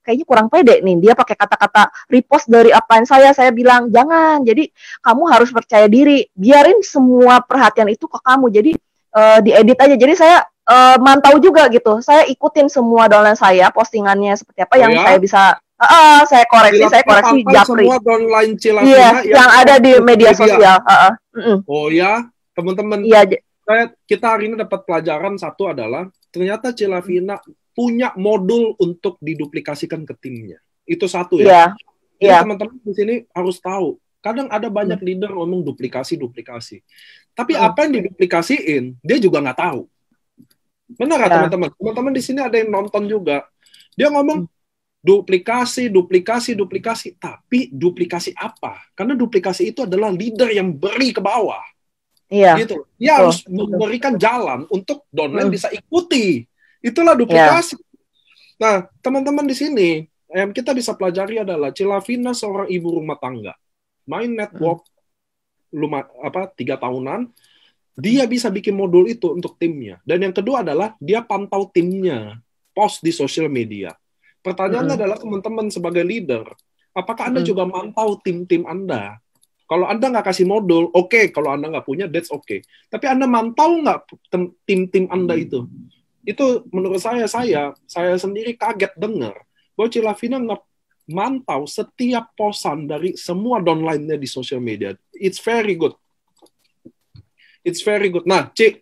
kayaknya kurang pede nih, dia pakai kata-kata repost dari apa yang saya bilang jangan. Jadi kamu harus percaya diri, biarin semua perhatian itu ke kamu. Jadi diedit aja. Jadi saya mantau juga gitu, saya ikutin semua downline saya postingannya seperti apa yang saya bisa. Saya koreksi japri. Semua downline Cilavina yang ada di media sosial. Oh ya, teman-teman. Iya. Kita hari ini dapat pelajaran satu adalah ternyata Cilavina punya modul untuk diduplikasikan ke timnya. Itu satu ya. Jadi Iya. teman-teman di sini harus tahu. Kadang ada banyak leader ngomong duplikasi. Tapi apa yang diduplikasiin, dia juga nggak tahu. Benar nggak teman-teman? Teman-teman di sini ada yang nonton juga. Dia ngomong duplikasi. Tapi duplikasi apa? Karena duplikasi itu adalah leader yang beri ke bawah. Iya. Gitu. Dia harus memberikan jalan untuk downline bisa ikuti. Itulah duplikasi. Nah, teman-teman di sini, yang kita bisa pelajari adalah Cilavina seorang ibu rumah tangga. Main network 3 tahunan, dia bisa bikin modul itu untuk timnya. Dan yang kedua adalah dia pantau timnya, post di sosial media. Pertanyaannya adalah teman-teman sebagai leader, apakah Anda juga mantau tim-tim Anda? Kalau Anda nggak kasih modul, oke. Kalau Anda nggak punya, that's okay. Tapi Anda mantau nggak tim-tim Anda itu? Itu menurut saya sendiri kaget dengar bahwa Cilavina nggak mantau setiap posan dari semua downline-nya di sosial media. It's very good. Nah, Ci,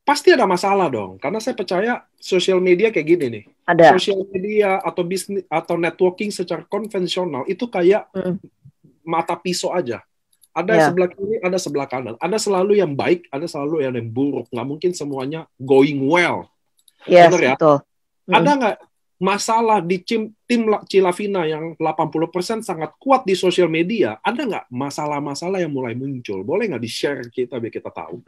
pasti ada masalah dong, karena saya percaya sosial media kayak gini nih. Ada. Sosial media atau bisnis atau networking secara konvensional itu kayak mata pisau aja. Ada sebelah kiri, ada sebelah kanan. Ada selalu yang baik, ada selalu yang buruk. Nggak mungkin semuanya going well. Yes, benar ya? Betul. Ada nggak masalah di tim Cilavina yang 80% sangat kuat di sosial media? Ada nggak masalah-masalah yang mulai muncul? Boleh nggak di-share kita biar kita tahu?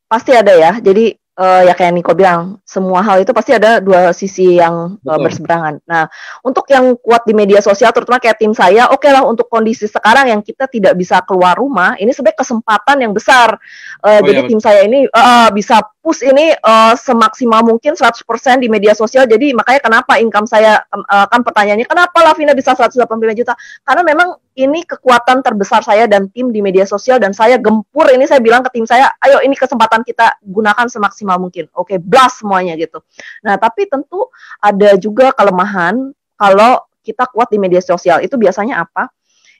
Pasti ada ya. Jadi ya kayak Niko bilang, semua hal itu pasti ada dua sisi yang berseberangan. Nah, untuk yang kuat di media sosial, terutama kayak tim saya, oke lah untuk kondisi sekarang yang kita tidak bisa keluar rumah, ini sebenarnya kesempatan yang besar. Jadi tim saya ini bisa push ini semaksimal mungkin 100% di media sosial. Jadi makanya kenapa income saya, kan pertanyaannya, kenapa Lavina bisa 185 juta? Karena memang ini kekuatan terbesar saya dan tim di media sosial, dan saya gempur ini, saya bilang ke tim saya, ayo ini kesempatan kita gunakan semaksimal mungkin. Oke, blast semuanya gitu. Nah, tapi tentu ada juga kelemahan kalau kita kuat di media sosial. Itu biasanya apa?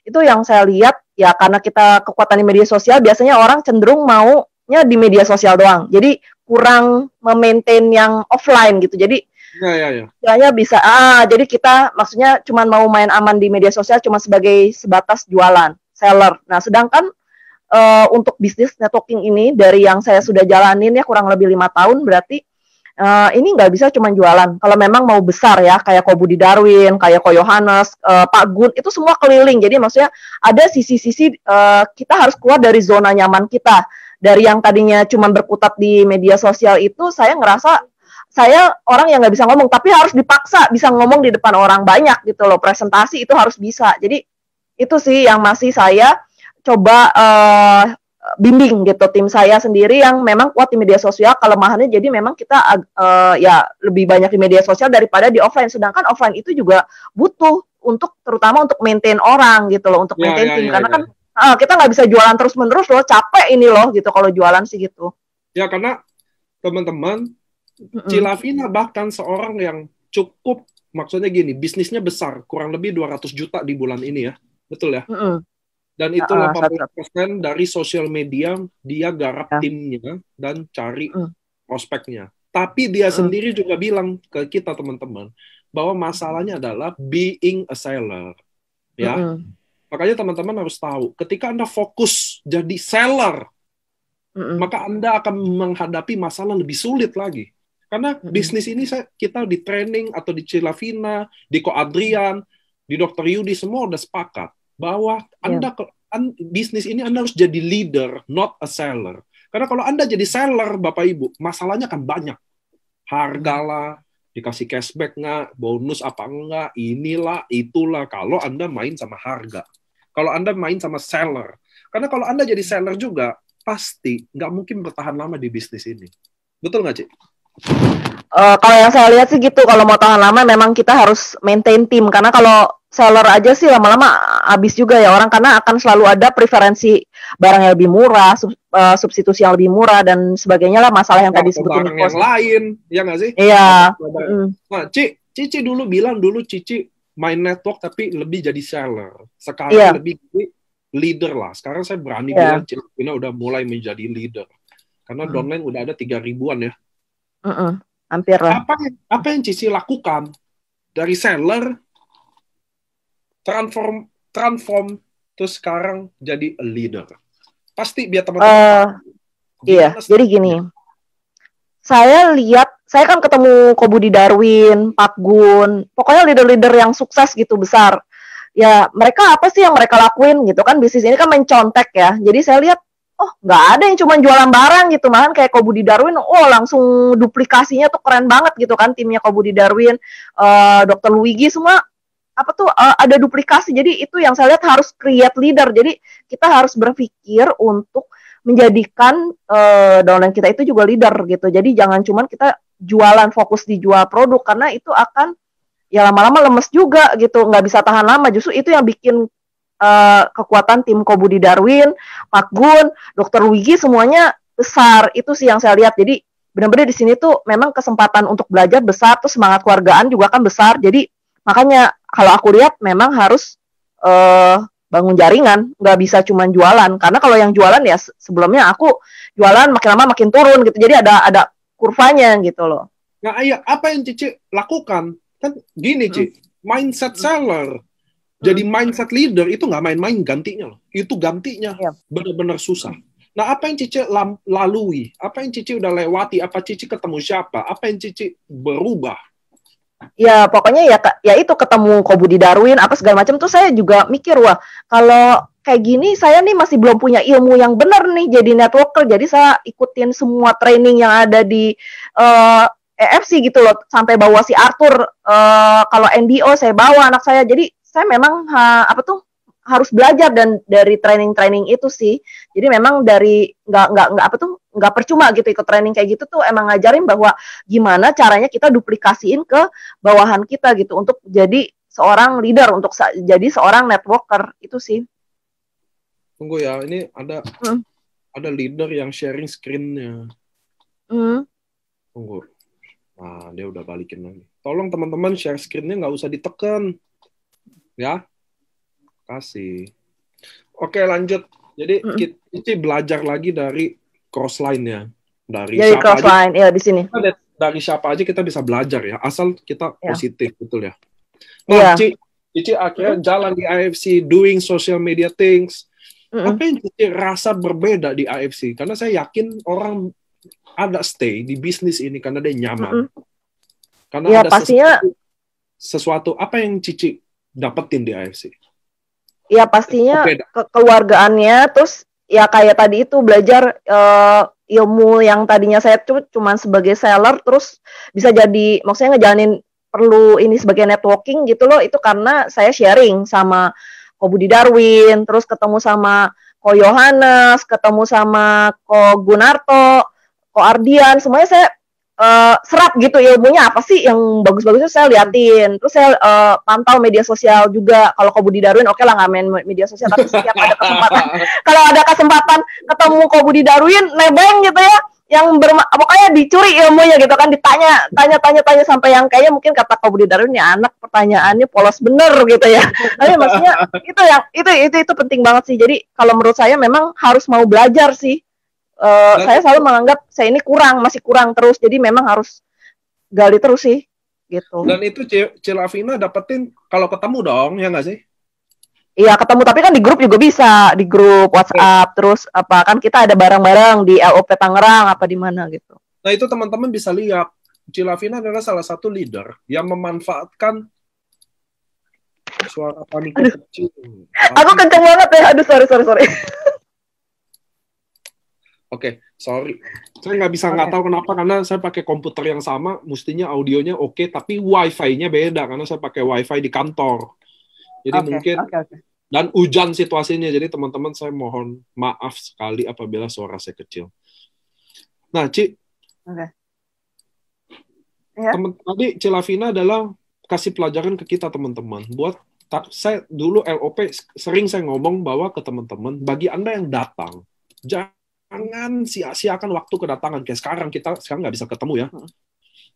Itu yang saya lihat, ya karena kita kekuatan di media sosial, biasanya orang cenderung maunya di media sosial doang. Jadi kurang memaintain yang offline gitu. Jadi istilahnya bisa, jadi kita maksudnya cuma mau main aman di media sosial cuma sebagai sebatas jualan, seller. Nah, sedangkan untuk bisnis networking ini dari yang saya sudah jalanin ya kurang lebih 5 tahun, berarti ini nggak bisa cuma jualan. Kalau memang mau besar ya, kayak Ko Budi Darwin, kayak Ko Yohanes, Pak Gun, itu semua keliling. Jadi maksudnya ada sisi-sisi kita harus keluar dari zona nyaman kita. Dari yang tadinya cuma berkutat di media sosial itu, saya ngerasa saya orang yang nggak bisa ngomong, tapi harus dipaksa bisa ngomong di depan orang banyak gitu loh. Presentasi itu harus bisa. Jadi itu sih yang masih saya coba bimbing gitu tim saya sendiri yang memang kuat di media sosial. Kelemahannya jadi memang kita ya lebih banyak di media sosial daripada di offline. Sedangkan offline itu juga butuh untuk terutama untuk maintain orang gitu loh, untuk maintain tim. Karena kan kita nggak bisa jualan terus-menerus loh, capek ini loh gitu kalau jualan sih gitu. Ya karena teman-teman Cilavina bahkan seorang yang cukup, maksudnya gini, bisnisnya besar, kurang lebih 200 juta di bulan ini ya, betul ya? Dan itu 80% dari sosial media dia garap timnya dan cari prospeknya. Tapi dia sendiri juga bilang ke kita teman-teman bahwa masalahnya adalah being a seller, ya. Makanya teman-teman harus tahu, ketika Anda fokus jadi seller, maka Anda akan menghadapi masalah lebih sulit lagi. Karena bisnis ini kita di training atau di Cilavina, di Ko Adrian, di Dr. Yudi semua udah sepakat bahwa bisnis ini Anda harus jadi leader, not a seller. Karena kalau Anda jadi seller, Bapak Ibu, masalahnya kan banyak. Harga lah, dikasih cashback nggak, bonus apa enggak, inilah, itulah. Kalau Anda main sama harga. Kalau Anda main sama seller. Karena kalau Anda jadi seller juga, pasti nggak mungkin bertahan lama di bisnis ini. Betul nggak, Cik? Kalau yang saya lihat sih gitu, kalau mau tahan lama memang kita harus maintain tim, karena kalau seller aja sih lama-lama habis juga ya orang, karena akan selalu ada preferensi barang yang lebih murah, substitusi yang lebih murah dan sebagainya lah, masalah yang tadi sebutin yang lain, ya nggak sih? Iya. Nah, Cici dulu bilang Cici main network tapi lebih jadi seller, sekarang lebih jadi leader lah. Sekarang saya berani bilang Cilavina udah mulai menjadi leader, karena downline udah ada 3.000-an ya. Hampir lah. Apa yang Cici lakukan? dari seller transform terus sekarang jadi a leader. Pasti biar teman-teman iya, jadi gini. Saya kan ketemu Ko Budi Darwin, Pak Gun, pokoknya leader-leader yang sukses gitu besar. Ya, mereka apa sih yang mereka lakuin gitu kan, bisnis ini kan mencontek ya. Jadi saya lihat, oh nggak ada yang cuma jualan barang gitu, malahan kayak Ko Budi Darwin, oh langsung duplikasinya tuh keren banget gitu kan, timnya Ko Budi Darwin, Dr. Luigi semua apa tuh ada duplikasi. Jadi itu yang saya lihat harus create leader. Jadi kita harus berpikir untuk menjadikan downline kita itu juga leader gitu. Jadi jangan cuma kita jualan, fokus di jual produk, karena itu akan ya lama-lama lemes juga gitu, nggak bisa tahan lama. Justru itu yang bikin kekuatan tim Ko Budi Darwin, Pak Gun, Dr. Luigi semuanya besar. Itu sih yang saya lihat. Jadi benar-benar di sini tuh memang kesempatan untuk belajar besar, terus semangat keluargaan juga kan besar. Jadi makanya kalau aku lihat memang harus bangun jaringan, nggak bisa cuma jualan. Karena kalau yang jualan ya sebelumnya aku jualan makin lama makin turun gitu. Jadi ada kurvanya gitu loh. Nah, iya, apa yang Cici lakukan? Kan gini, Cici, mindset seller. Jadi mindset leader itu nggak main-main gantinya loh. Itu gantinya benar-benar susah. Nah, apa yang Cici lalui? Apa yang Cici udah lewati? Apa Cici ketemu siapa? Apa yang Cici berubah? Ya pokoknya ya itu ketemu Ko Budi Darwin apa segala macam tuh saya juga mikir, wah kalau kayak gini saya nih masih belum punya ilmu yang benar nih jadi networker. Jadi saya ikutin semua training yang ada di EFC gitu loh, sampai bawa si Arthur, kalau NBO saya bawa anak saya. Jadi saya memang harus belajar dan dari training itu sih. Jadi memang dari nggak percuma gitu ikut training kayak gitu tuh, emang ngajarin bahwa gimana caranya kita duplikasiin ke bawahan kita gitu untuk jadi seorang leader, untuk jadi seorang networker. Itu sih. Tunggu ya, ini ada leader yang sharing screen-nya. Tunggu. Nah, dia udah balikin lagi. Tolong teman-teman share screen-nya nggak usah ditekan. Ya. Kasih. Oke, lanjut. Jadi kita belajar lagi dari crossline-nya. Dari siapa crossline ya di sini. Dari siapa aja kita bisa belajar ya, asal kita positif, betul ya. Nah, Cici akhirnya jalan di AFC, doing social media things. Apa yang Cici rasa berbeda di AFC? Karena saya yakin orang ada stay di bisnis ini karena dia nyaman. Karena ada pastinya sesuatu apa yang Cici dapetin di AFC? Ya pastinya kekeluargaannya, terus ya kayak tadi itu belajar ilmu yang tadinya saya cuma sebagai seller, terus bisa jadi maksudnya ngejalanin perlu ini sebagai networking gitu loh. Itu karena saya sharing sama Ko Budi Darwin, terus ketemu sama Ko Yohanes, ketemu sama Ko Gunarto, Ko Ardian, semuanya saya serap gitu ilmunya, apa sih yang bagus-bagusnya saya liatin. Terus saya pantau media sosial juga. Kalau Ko Budi Darwin oke lah nggak main media sosial, tapi setiap ada kesempatan kalau ada kesempatan ketemu Ko Budi Darwin nebeng gitu ya, yang pokoknya dicuri ilmunya gitu kan, tanya sampai yang kayaknya mungkin kata Ko Budi Darwin ya, anak pertanyaannya polos bener gitu ya. Tapi maksudnya itu penting banget sih. Jadi kalau menurut saya memang harus mau belajar sih. Saya selalu menganggap saya ini masih kurang terus, jadi memang harus gali terus sih gitu. Dan itu Cilavina dapetin kalau ketemu dong, ya nggak sih? Iya ketemu, tapi kan di grup juga bisa, di grup WhatsApp. Terus apa kan kita ada bareng-bareng di LOP Tangerang apa di mana gitu. Nah itu teman-teman bisa lihat, Cilavina adalah salah satu leader yang memanfaatkan suara panik kecil. Aku kenceng banget ya, aduh sorry. Oke, sorry. Saya nggak tahu kenapa, karena saya pakai komputer yang sama, mestinya audionya oke, tapi wifi-nya beda, karena saya pakai wifi di kantor. Jadi mungkin, dan hujan situasinya, jadi teman-teman saya mohon maaf sekali apabila suara saya kecil. Nah, Ci, tadi Cilavina adalah kasih pelajaran ke kita teman-teman. Buat saya dulu LOP sering saya ngomong bahwa ke teman-teman, bagi Anda yang datang, jangan sia-siakan waktu kedatangan. Kayak sekarang nggak bisa ketemu ya.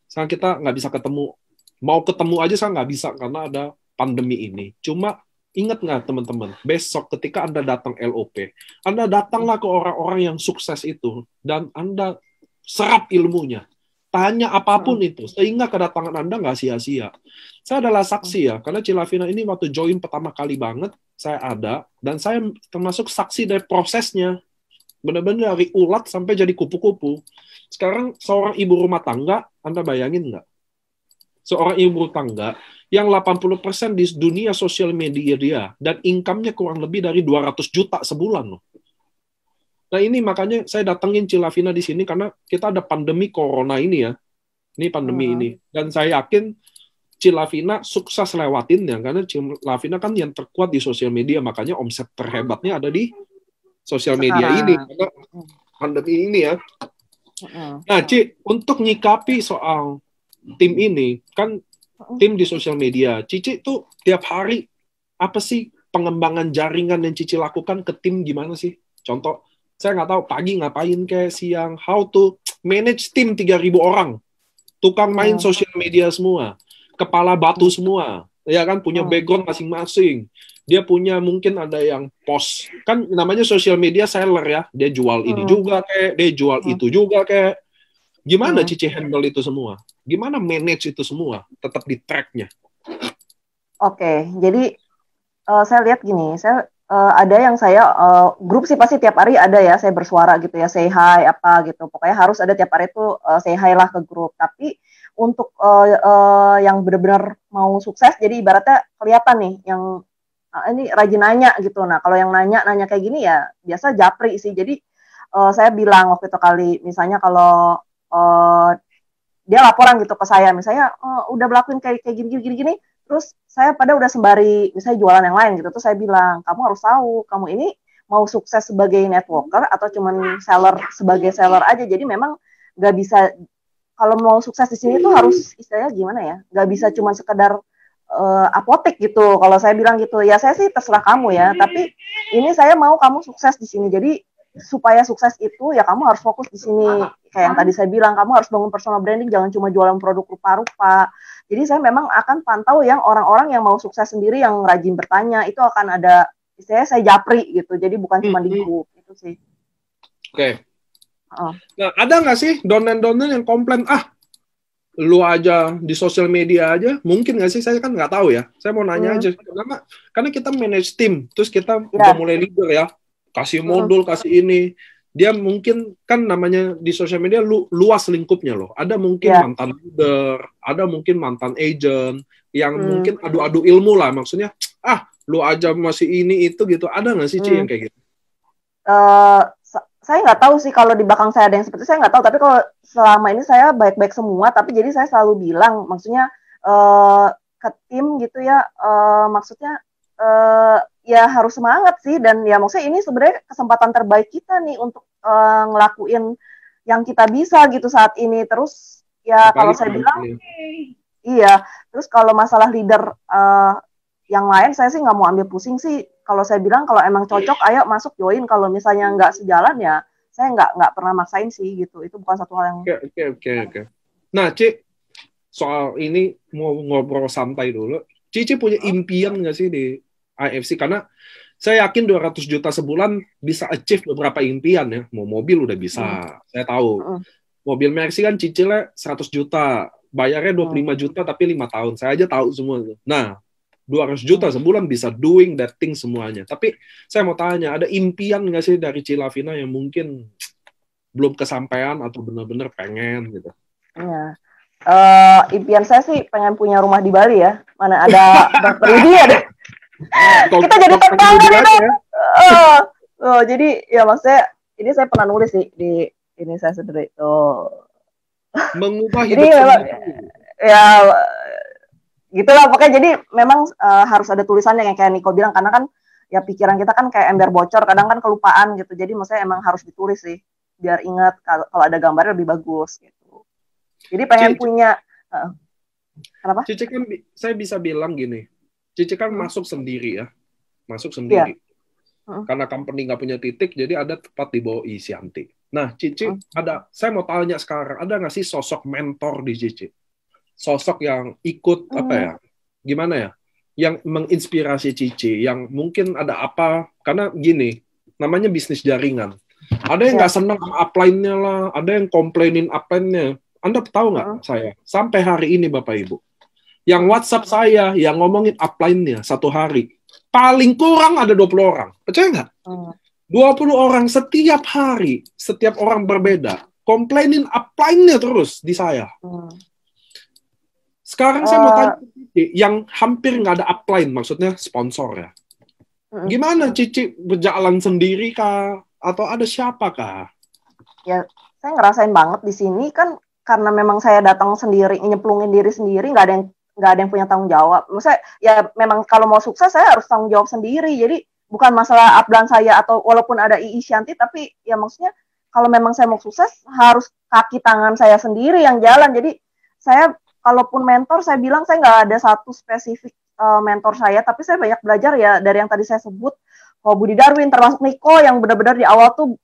Sekarang kita nggak bisa ketemu. Mau ketemu aja saya nggak bisa karena ada pandemi ini. Cuma ingat nggak teman-teman, besok ketika Anda datang LOP, Anda datanglah ke orang-orang yang sukses itu dan Anda serap ilmunya. Tanya apapun itu, sehingga kedatangan Anda nggak sia-sia. Saya adalah saksi ya, karena Cilavina ini waktu join pertama kali banget, saya ada, dan saya termasuk saksi dari prosesnya. Benar-benar dari ulat sampai jadi kupu-kupu. Sekarang seorang ibu rumah tangga, Anda bayangin nggak? Seorang ibu rumah tangga yang 80% di dunia sosial media dia, dan income-nya kurang lebih dari 200 juta sebulan loh. Nah ini makanya saya datengin Cilavina di sini karena kita ada pandemi corona ini ya. Ini pandemi ini. Dan saya yakin Cilavina sukses lewatinnya karena Cilavina kan yang terkuat di sosial media, makanya omset terhebatnya ada di sosial media ini karena pandemi ini ya. Nah, Ci, untuk nyikapi soal tim ini, kan tim di sosial media, Cici tuh tiap hari apa sih pengembangan jaringan yang Cici lakukan ke tim gimana sih? Contoh, saya nggak tahu pagi ngapain kayak siang, how to manage tim 3.000 orang, tukang main sosial media semua, kepala batu semua, ya kan punya background masing-masing. Dia punya mungkin ada yang post, kan namanya sosial media seller ya, dia jual ini juga kayak, dia jual itu juga kayak. Gimana Cici handle itu semua? Gimana manage itu semua? Tetap di track-nya. Oke, jadi saya lihat gini, saya ada yang saya grup sih pasti tiap hari ada ya, saya bersuara gitu ya, say hi apa gitu. Pokoknya harus ada tiap hari itu say hi lah ke grup. Tapi untuk yang benar-benar mau sukses, jadi ibaratnya kelihatan nih yang ini rajin nanya gitu. Nah, kalau yang nanya kayak gini ya biasa japri sih. Jadi saya bilang waktu itu kali, misalnya kalau dia laporan gitu ke saya, misalnya udah melakukan kayak gini, terus saya pada udah sembari misalnya jualan yang lain gitu, terus saya bilang, kamu harus tahu, kamu ini mau sukses sebagai networker atau cuman sebagai seller aja. Jadi memang nggak bisa, kalau mau sukses di sini tuh harus istilahnya gimana ya, nggak bisa cuman sekedar apotek gitu. Kalau saya bilang gitu, ya saya sih terserah kamu ya, tapi ini saya mau kamu sukses di sini. Jadi supaya sukses itu ya kamu harus fokus di sini. Kayak yang tadi saya bilang, kamu harus bangun personal branding, jangan cuma jualan produk rupa-rupa. Jadi saya memang akan pantau yang orang-orang yang mau sukses sendiri, yang rajin bertanya, itu akan ada, istilahnya saya japri gitu. Jadi bukan cuma di grup, itu sih. Oke. Nah, ada nggak sih donen-donen yang komplain, lu aja di sosial media aja, mungkin nggak sih? Saya kan nggak tahu ya. Saya mau nanya aja. Karena kita manage tim, terus kita udah mulai leader ya. Kasih modul, kasih ini. Dia mungkin kan namanya di sosial media luas lingkupnya loh. Ada mungkin mantan leader, ada mungkin mantan agent, yang mungkin adu-adu ilmu lah. Maksudnya, lu aja masih ini itu gitu. Ada nggak sih Ci yang kayak gitu? Saya nggak tahu sih kalau di belakang saya ada yang seperti itu, saya nggak tahu. Tapi kalau selama ini saya baik-baik semua. Tapi jadi saya selalu bilang, maksudnya ke tim gitu ya, maksudnya ya harus semangat sih. Dan ya maksudnya ini sebenarnya kesempatan terbaik kita nih untuk ngelakuin yang kita bisa gitu saat ini. Terus ya kalau saya bilang, iya. Terus kalau masalah leader yang lain, saya sih nggak mau ambil pusing sih. Kalau saya bilang, kalau emang cocok, ayo masuk join. Kalau misalnya nggak sejalan ya, saya nggak pernah maksain sih gitu. Itu bukan satu hal yang. Oke. Nah, Ci, soal ini mau ngobrol santai dulu. Cici punya impian nggak sih di IFC? Karena saya yakin 200 juta sebulan bisa achieve beberapa impian ya. Mau mobil udah bisa, saya tahu. Mobil Mercy kan cicilnya 100 juta, bayarnya 25 juta tapi 5 tahun. Saya aja tahu semua. Nah, 200 juta sebulan bisa doing that thing semuanya. Tapi saya mau tanya, ada impian nggak sih dari Cilavina yang mungkin belum kesampaian atau benar-benar pengen gitu? Iya. Impian saya sih pengen punya rumah di Bali ya. Mana ada Dr. Yudi ada. Kita jadi tetangga gitu. Jadi ya maksudnya, ini saya pernah nulis sih di ini saya sendiri. Mengubah hidup ya gitulah pokoknya. Jadi memang harus ada tulisannya yang kayak Niko bilang, karena kan ya pikiran kita kan kayak ember bocor, kadang kan kelupaan gitu. Jadi maksudnya emang harus ditulis sih biar ingat, kalau ada gambarnya lebih bagus gitu. Jadi pengen punya kenapa? Cici kan saya bisa bilang gini, Cici kan masuk sendiri ya. Masuk sendiri. Karena company nggak punya titik, jadi ada tempat di bawah Isyanti. Nah, Cici saya mau tanya sekarang, ada nggak sih sosok mentor di Cici? Sosok yang ikut gimana ya, yang menginspirasi Cici, yang mungkin ada apa, karena gini, namanya bisnis jaringan. Ada yang nggak senang upline-nya lah, ada yang komplainin upline-nya. Anda tahu nggak saya? Sampai hari ini Bapak Ibu. Yang WhatsApp saya, yang ngomongin upline-nya satu hari. Paling kurang ada 20 orang. Percaya nggak? 20 orang setiap hari. Setiap orang berbeda. Komplainin upline-nya terus di saya. Sekarang saya mau tanya yang hampir nggak ada upline, maksudnya sponsor ya. Gimana Cici berjalan sendiri kah? Atau ada siapa kah? Ya, saya ngerasain banget di sini kan karena memang saya datang sendiri, nyemplungin diri sendiri, nggak ada yang punya tanggung jawab. Maksudnya ya memang kalau mau sukses saya harus tanggung jawab sendiri. Jadi bukan masalah upline saya atau walaupun ada Shanti, tapi ya maksudnya kalau memang saya mau sukses harus kaki tangan saya sendiri yang jalan. Jadi saya kalaupun mentor, saya bilang saya nggak ada satu spesifik mentor saya, tapi saya banyak belajar ya dari yang tadi saya sebut, Budi Darwin, termasuk Niko yang benar-benar di awal tuh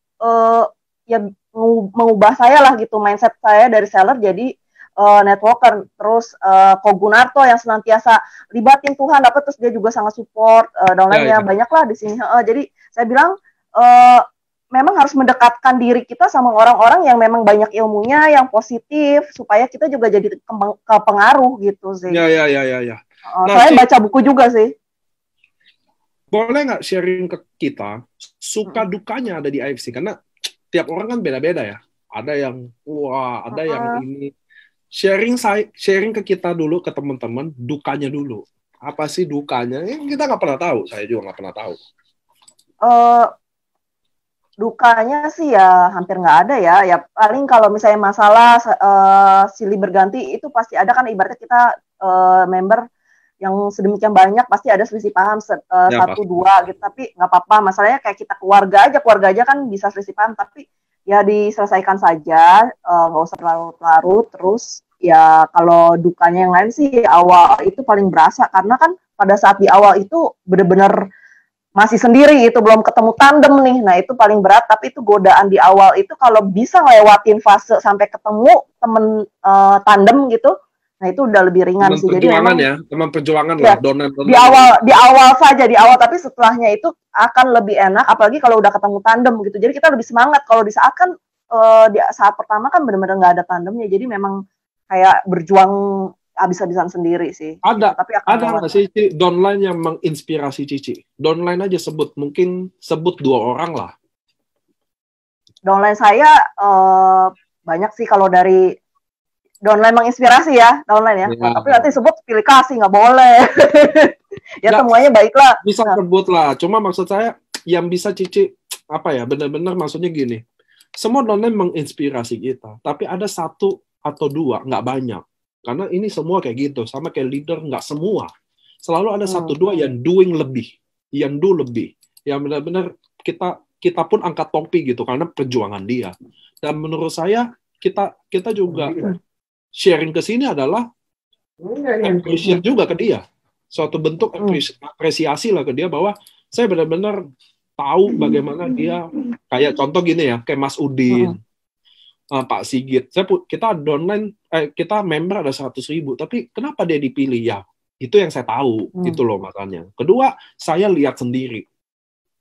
ya mengubah saya lah gitu, mindset saya dari seller jadi networker. Terus Ko Gunarto yang senantiasa libatin Tuhan, terus dia juga sangat support downline-nya banyak lah di sini. Jadi saya bilang memang harus mendekatkan diri kita sama orang-orang yang memang banyak ilmunya, yang positif, supaya kita juga jadi kepengaruh gitu sih. Ya. Nah, saya baca buku juga sih. Boleh nggak sharing ke kita suka dukanya ada di IFC? Karena tiap orang kan beda-beda ya. Ada yang wah, ada yang ini. Sharing ke kita dulu, ke teman-teman, dukanya dulu. Apa sih dukanya? Kita nggak pernah tahu. Saya juga nggak pernah tahu. Dukanya sih ya hampir nggak ada ya. Ya paling kalau misalnya masalah silih berganti itu pasti ada kan, ibaratnya kita member yang sedemikian banyak pasti ada selisih paham satu dua gitu, tapi nggak apa-apa. Masalahnya kayak kita keluarga aja kan bisa selisih paham, tapi ya diselesaikan saja, nggak usah larut-larut. Terus ya kalau dukanya yang lain sih awal itu paling berasa, karena kan pada saat di awal itu bener-bener masih sendiri itu, belum ketemu tandem nih. Nah itu paling berat, tapi itu godaan di awal itu kalau bisa ngelewatin fase sampai ketemu temen tandem gitu, nah itu udah lebih ringan teman sih. Jadi memang ya, teman perjuangan ya, lah. Di awal saja, tapi setelahnya itu akan lebih enak, apalagi kalau udah ketemu tandem gitu. Jadi kita lebih semangat. Kalau di saat kan di saat pertama kan benar-benar nggak ada tandemnya, jadi memang kayak berjuang habis-habisan sendiri sih. Ada, gitu. Tapi ada nggak sih downline yang menginspirasi Cici? Downline aja sebut 2 orang lah. Downline saya banyak sih kalau dari downline menginspirasi ya, downline ya. Nah, tapi nanti sebut pilih kasih nggak boleh. Ya semuanya baiklah. Bisa sebut lah. Cuma maksud saya yang bisa Cici apa ya, benar-benar maksudnya gini. Semua downline menginspirasi kita, tapi ada 1 atau 2, nggak banyak. Karena ini semua kayak gitu, sama kayak leader, nggak semua. Selalu ada 1-2 yang doing lebih, yang do lebih. Yang benar-benar kita pun angkat topi gitu, karena perjuangan dia. Dan menurut saya, kita juga sharing ke sini adalah appreciate juga ke dia. Suatu bentuk apresiasi lah ke dia, bahwa saya benar-benar tahu bagaimana dia, kayak contoh gini ya, kayak Mas Udin, Pak Sigit. Kita downline, kita member ada 100.000, tapi kenapa dia dipilih? Ya, itu yang saya tahu, itu loh makanya. Kedua, saya lihat sendiri.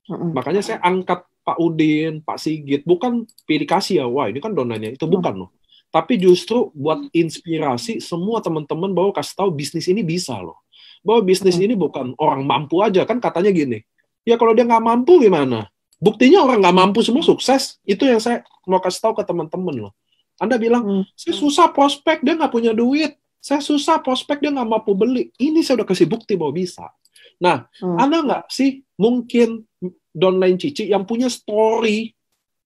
Makanya saya angkat Pak Udin, Pak Sigit, bukan pilih kasih ya, wah ini kan downline-nya, itu bukan loh. Tapi justru buat inspirasi semua teman-teman, bahwa kasih tahu bisnis ini bisa loh. Bahwa bisnis ini bukan orang mampu aja, kan katanya gini, ya kalau dia nggak mampu gimana? Buktinya orang nggak mampu semua sukses. Itu yang saya mau kasih tahu ke teman-teman loh. Anda bilang, saya susah prospek, dia nggak punya duit. Saya susah prospek, dia nggak mampu beli. Ini saya udah kasih bukti bahwa bisa. Nah, Anda nggak sih mungkin downline Cici yang punya story,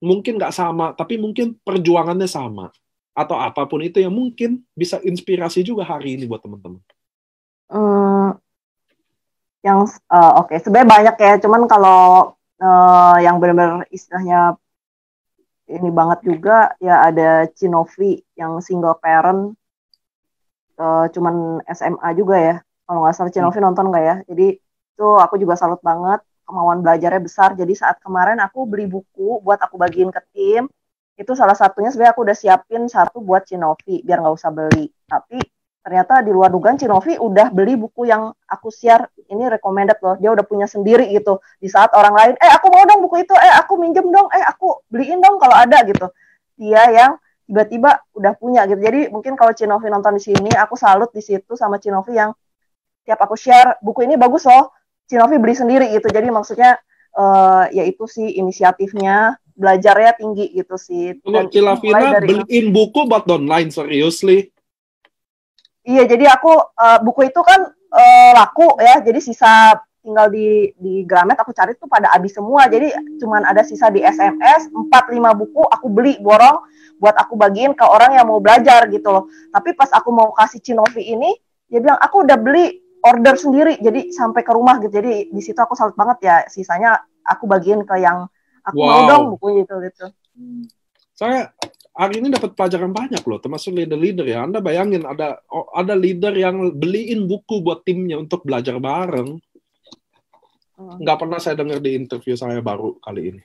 mungkin nggak sama, tapi mungkin perjuangannya sama. Atau apapun itu yang mungkin bisa inspirasi juga hari ini buat teman-teman. Oke, sebenarnya banyak ya. Cuman kalau yang benar-benar istilahnya ini banget juga ya, ada Cinovi yang single parent, cuman SMA juga ya kalau nggak salah. Cinovi nonton nggak ya? Jadi itu aku juga salut banget, kemauan belajarnya besar. Jadi saat kemarin aku beli buku buat aku bagiin ke tim, itu salah satunya sebenarnya aku udah siapin 1 buat Cinovi biar nggak usah beli. Tapi ternyata di luar dugaan Cinovi udah beli buku yang aku share, ini recommended loh, dia udah punya sendiri gitu. Di saat orang lain, aku mau dong buku itu, aku minjem dong, aku beliin dong kalau ada gitu. Dia yang tiba-tiba udah punya gitu. Jadi mungkin kalau Cinovi nonton di sini, aku salut di situ sama Cinovi yang tiap aku share buku ini bagus loh, Cinovi beli sendiri gitu. Jadi maksudnya ya itu sih inisiatifnya, belajarnya tinggi gitu sih. Kalau Dan itu mulai Cilavina dari beliin buku buat online, seriously. iya, jadi aku buku itu kan laku ya, jadi sisa tinggal di Gramet aku cari tuh pada habis semua. Jadi cuman ada sisa di SMS 4-5 buku aku beli borong buat aku bagiin ke orang yang mau belajar gitu loh. Tapi pas aku mau kasih Cinovi ini, dia bilang aku udah beli order sendiri, jadi sampai ke rumah gitu. Jadi di situ aku salut banget ya. Sisanya aku bagiin ke yang aku mau dong Wow. buku itu gitu. Saya hari ini dapat pelajaran banyak loh, termasuk leader-leader ya. Anda bayangin ada leader yang beliin buku buat timnya untuk belajar bareng. Nggak pernah saya dengar di interview saya baru kali ini.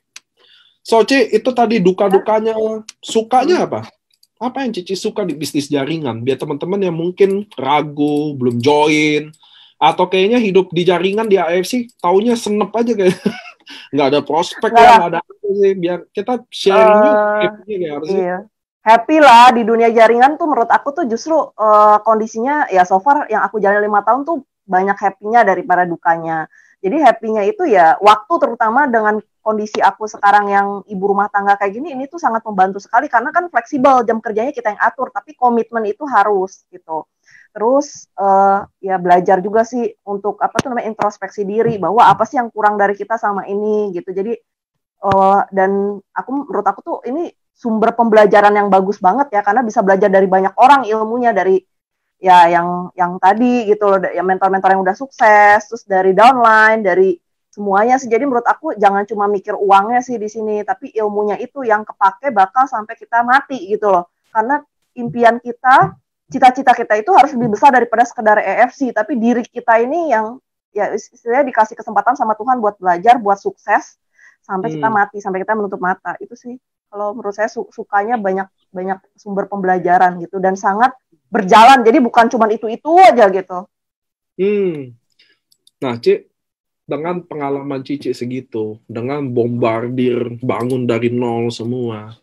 So, Ci, itu tadi duka-dukanya. Sukanya apa? Apa yang Cici suka di bisnis jaringan? Biar teman-teman yang mungkin ragu, belum join, atau kayaknya hidup di jaringan di AFC, taunya senep aja kayak nggak ada prospek lah, nggak ada apa sih. Biar kita sharing juga, happy-nya kayak apa sih? Iya. Happy lah di dunia jaringan tuh menurut aku tuh justru kondisinya ya so far yang aku jalani 5 tahun tuh banyak happy-nya daripada dukanya. Jadi happy-nya itu ya waktu, terutama dengan kondisi aku sekarang yang ibu rumah tangga kayak gini, ini tuh sangat membantu sekali karena kan fleksibel jam kerjanya kita yang atur, tapi komitmen itu harus gitu. Terus ya belajar juga sih untuk apa tuh namanya introspeksi diri, bahwa apa sih yang kurang dari kita sama ini gitu. Jadi dan menurut aku tuh ini sumber pembelajaran yang bagus banget ya, karena bisa belajar dari banyak orang ilmunya, dari ya yang tadi gitu loh, ya mentor-mentor yang udah sukses, terus dari downline, dari semuanya sih. Jadi menurut aku jangan cuma mikir uangnya sih di sini, tapi ilmunya itu yang kepake bakal sampai kita mati gitu loh. Karena impian kita, cita-cita kita itu harus lebih besar daripada sekedar EFC, tapi diri kita ini yang ya istilahnya dikasih kesempatan sama Tuhan buat belajar, buat sukses sampai kita mati, sampai kita menutup mata. Itu sih kalau menurut saya sukanya banyak sumber pembelajaran gitu, dan sangat berjalan, jadi bukan cuma itu aja gitu. Nah, Ci, dengan pengalaman Cici segitu, dengan bombardir bangun dari nol semua,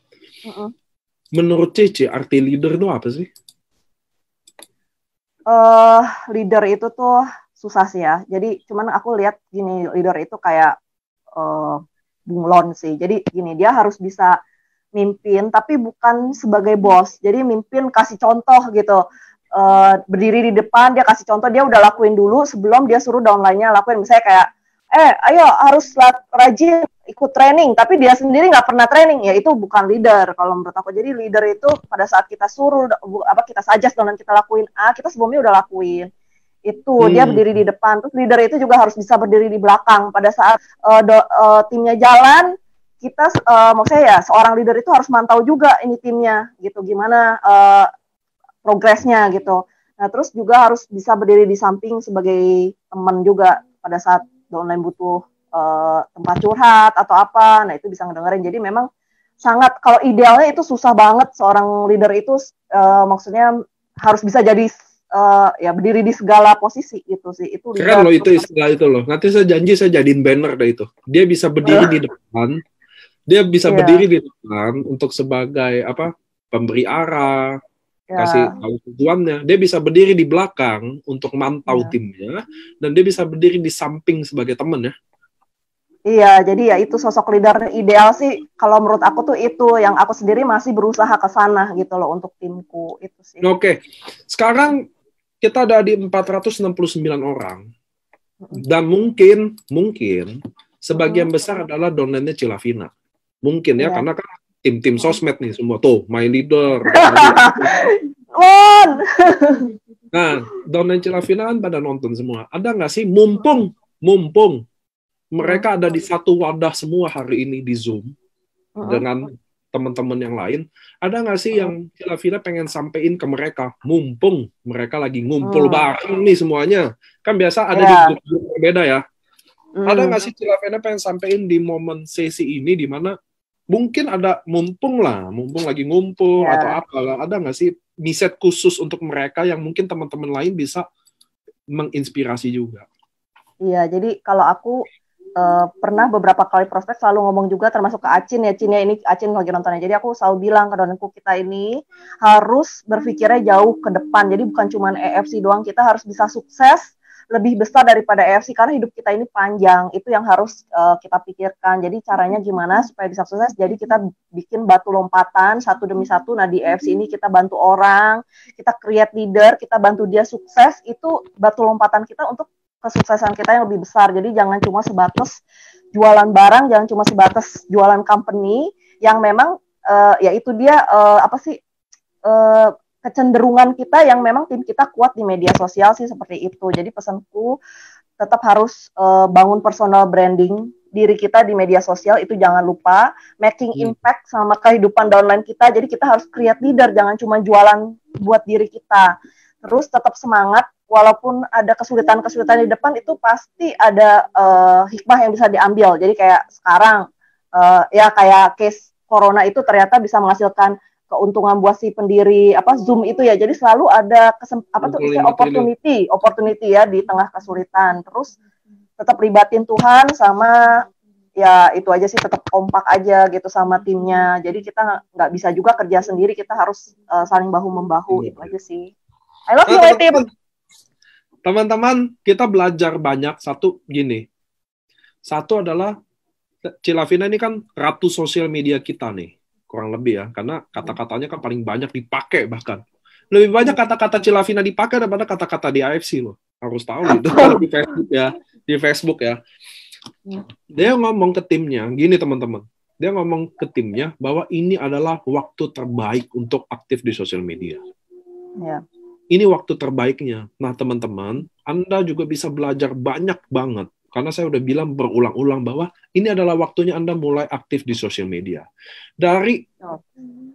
menurut Cici arti leader itu apa sih? Leader itu tuh susah sih ya. Jadi cuman aku lihat gini, leader itu kayak bunglon sih. Jadi gini, dia harus bisa mimpin tapi bukan sebagai bos. Jadi mimpin kasih contoh gitu. Berdiri di depan, dia kasih contoh, dia udah lakuin dulu sebelum dia suruh downline-nya lakuin. Misalnya kayak ayo harus rajin ikut training, tapi dia sendiri nggak pernah training, ya itu bukan leader kalau menurut aku. Jadi leader itu pada saat kita suruh kita suggest dan kita lakuin kita sebelumnya udah lakuin itu, dia berdiri di depan. Terus leader itu juga harus bisa berdiri di belakang pada saat timnya jalan. Kita maksudnya ya seorang leader itu harus mantau juga ini timnya gitu, gimana progresnya gitu. Nah terus juga harus bisa berdiri di samping sebagai teman juga pada saat downline butuh tempat curhat atau apa, nah itu bisa ngedengerin. Jadi memang sangat, kalau idealnya itu susah banget seorang leader itu maksudnya harus bisa jadi ya berdiri di segala posisi gitu sih. Itu keren loh itu istilah itu loh. Nanti saya janji saya jadiin banner deh itu. Dia bisa berdiri di depan, dia bisa berdiri di depan untuk sebagai apa, pemberi arah, kasih tahu tujuannya. Dia bisa berdiri di belakang untuk mantau timnya, dan dia bisa berdiri di samping sebagai teman ya. Iya, jadi ya itu sosok leader ideal sih. Kalau menurut aku tuh itu yang aku sendiri masih berusaha ke sana gitu loh untuk timku itu sih. Oke. Sekarang kita ada di 469 orang. Dan mungkin sebagian besar adalah downline-nya Cilavina. Mungkin ya, karena kan tim-tim sosmed nih semua. Tuh, my leader. Nah, downline Cilavina kan pada nonton semua. Ada nggak sih, mumpung mereka ada di satu wadah semua hari ini di Zoom dengan teman-teman yang lain, ada nggak sih yang Cilavina pengen sampein ke mereka, mumpung mereka lagi ngumpul bareng nih semuanya, kan biasa ada di grup-grup berbeda ya. Ada nggak sih Cilavina pengen sampein di momen sesi ini, di mana mungkin ada mumpung lagi ngumpul atau apa, ada nggak sih miset khusus untuk mereka yang mungkin teman-teman lain bisa menginspirasi juga? Iya, jadi kalau aku pernah beberapa kali prospek selalu ngomong juga, termasuk ke Acin ya, Cin ya, ini Acin lagi nontonnya. Jadi aku selalu bilang ke downlineku, kita ini harus berpikirnya jauh ke depan. Jadi bukan cuma EFC doang, kita harus bisa sukses lebih besar daripada EFC, karena hidup kita ini panjang. Itu yang harus kita pikirkan. Jadi caranya gimana supaya bisa sukses? Jadi kita bikin batu lompatan satu demi satu. Nah, di EFC ini kita bantu orang, kita create leader, kita bantu dia sukses. Itu batu lompatan kita untuk kesuksesan kita yang lebih besar. Jadi jangan cuma sebatas jualan barang, jangan cuma sebatas jualan company yang memang ya itu dia kecenderungan kita yang memang tim kita kuat di media sosial sih, seperti itu. Jadi pesanku tetap harus bangun personal branding diri kita di media sosial, itu jangan lupa making impact sama kehidupan downline kita. Jadi kita harus create leader, jangan cuma jualan buat diri kita. Terus tetap semangat, walaupun ada kesulitan-kesulitan di depan, itu pasti ada hikmah yang bisa diambil. Jadi kayak sekarang, ya kayak case corona itu ternyata bisa menghasilkan keuntungan buat si pendiri Zoom itu ya. Jadi selalu ada opportunity ya di tengah kesulitan. Terus tetap libatin Tuhan, sama ya itu aja sih, tetap kompak aja gitu sama timnya. Jadi kita nggak bisa juga kerja sendiri, kita harus saling bahu-membahu. Itu aja sih. I love you, my team. Teman-teman, kita belajar banyak. Satu adalah Cilavina ini kan ratu sosial media kita nih, kurang lebih ya, karena kata-katanya kan paling banyak dipakai, bahkan lebih banyak kata-kata Cilavina dipakai daripada kata-kata di AFC loh. Harus tahu itu di Facebook ya. Dia ngomong ke timnya, gini teman-teman. Dia ngomong ke timnya bahwa ini adalah waktu terbaik untuk aktif di sosial media. Ya. Ini waktu terbaiknya. Nah, teman-teman, Anda juga bisa belajar banyak banget. Karena saya udah bilang berulang-ulang bahwa ini adalah waktunya Anda mulai aktif di sosial media.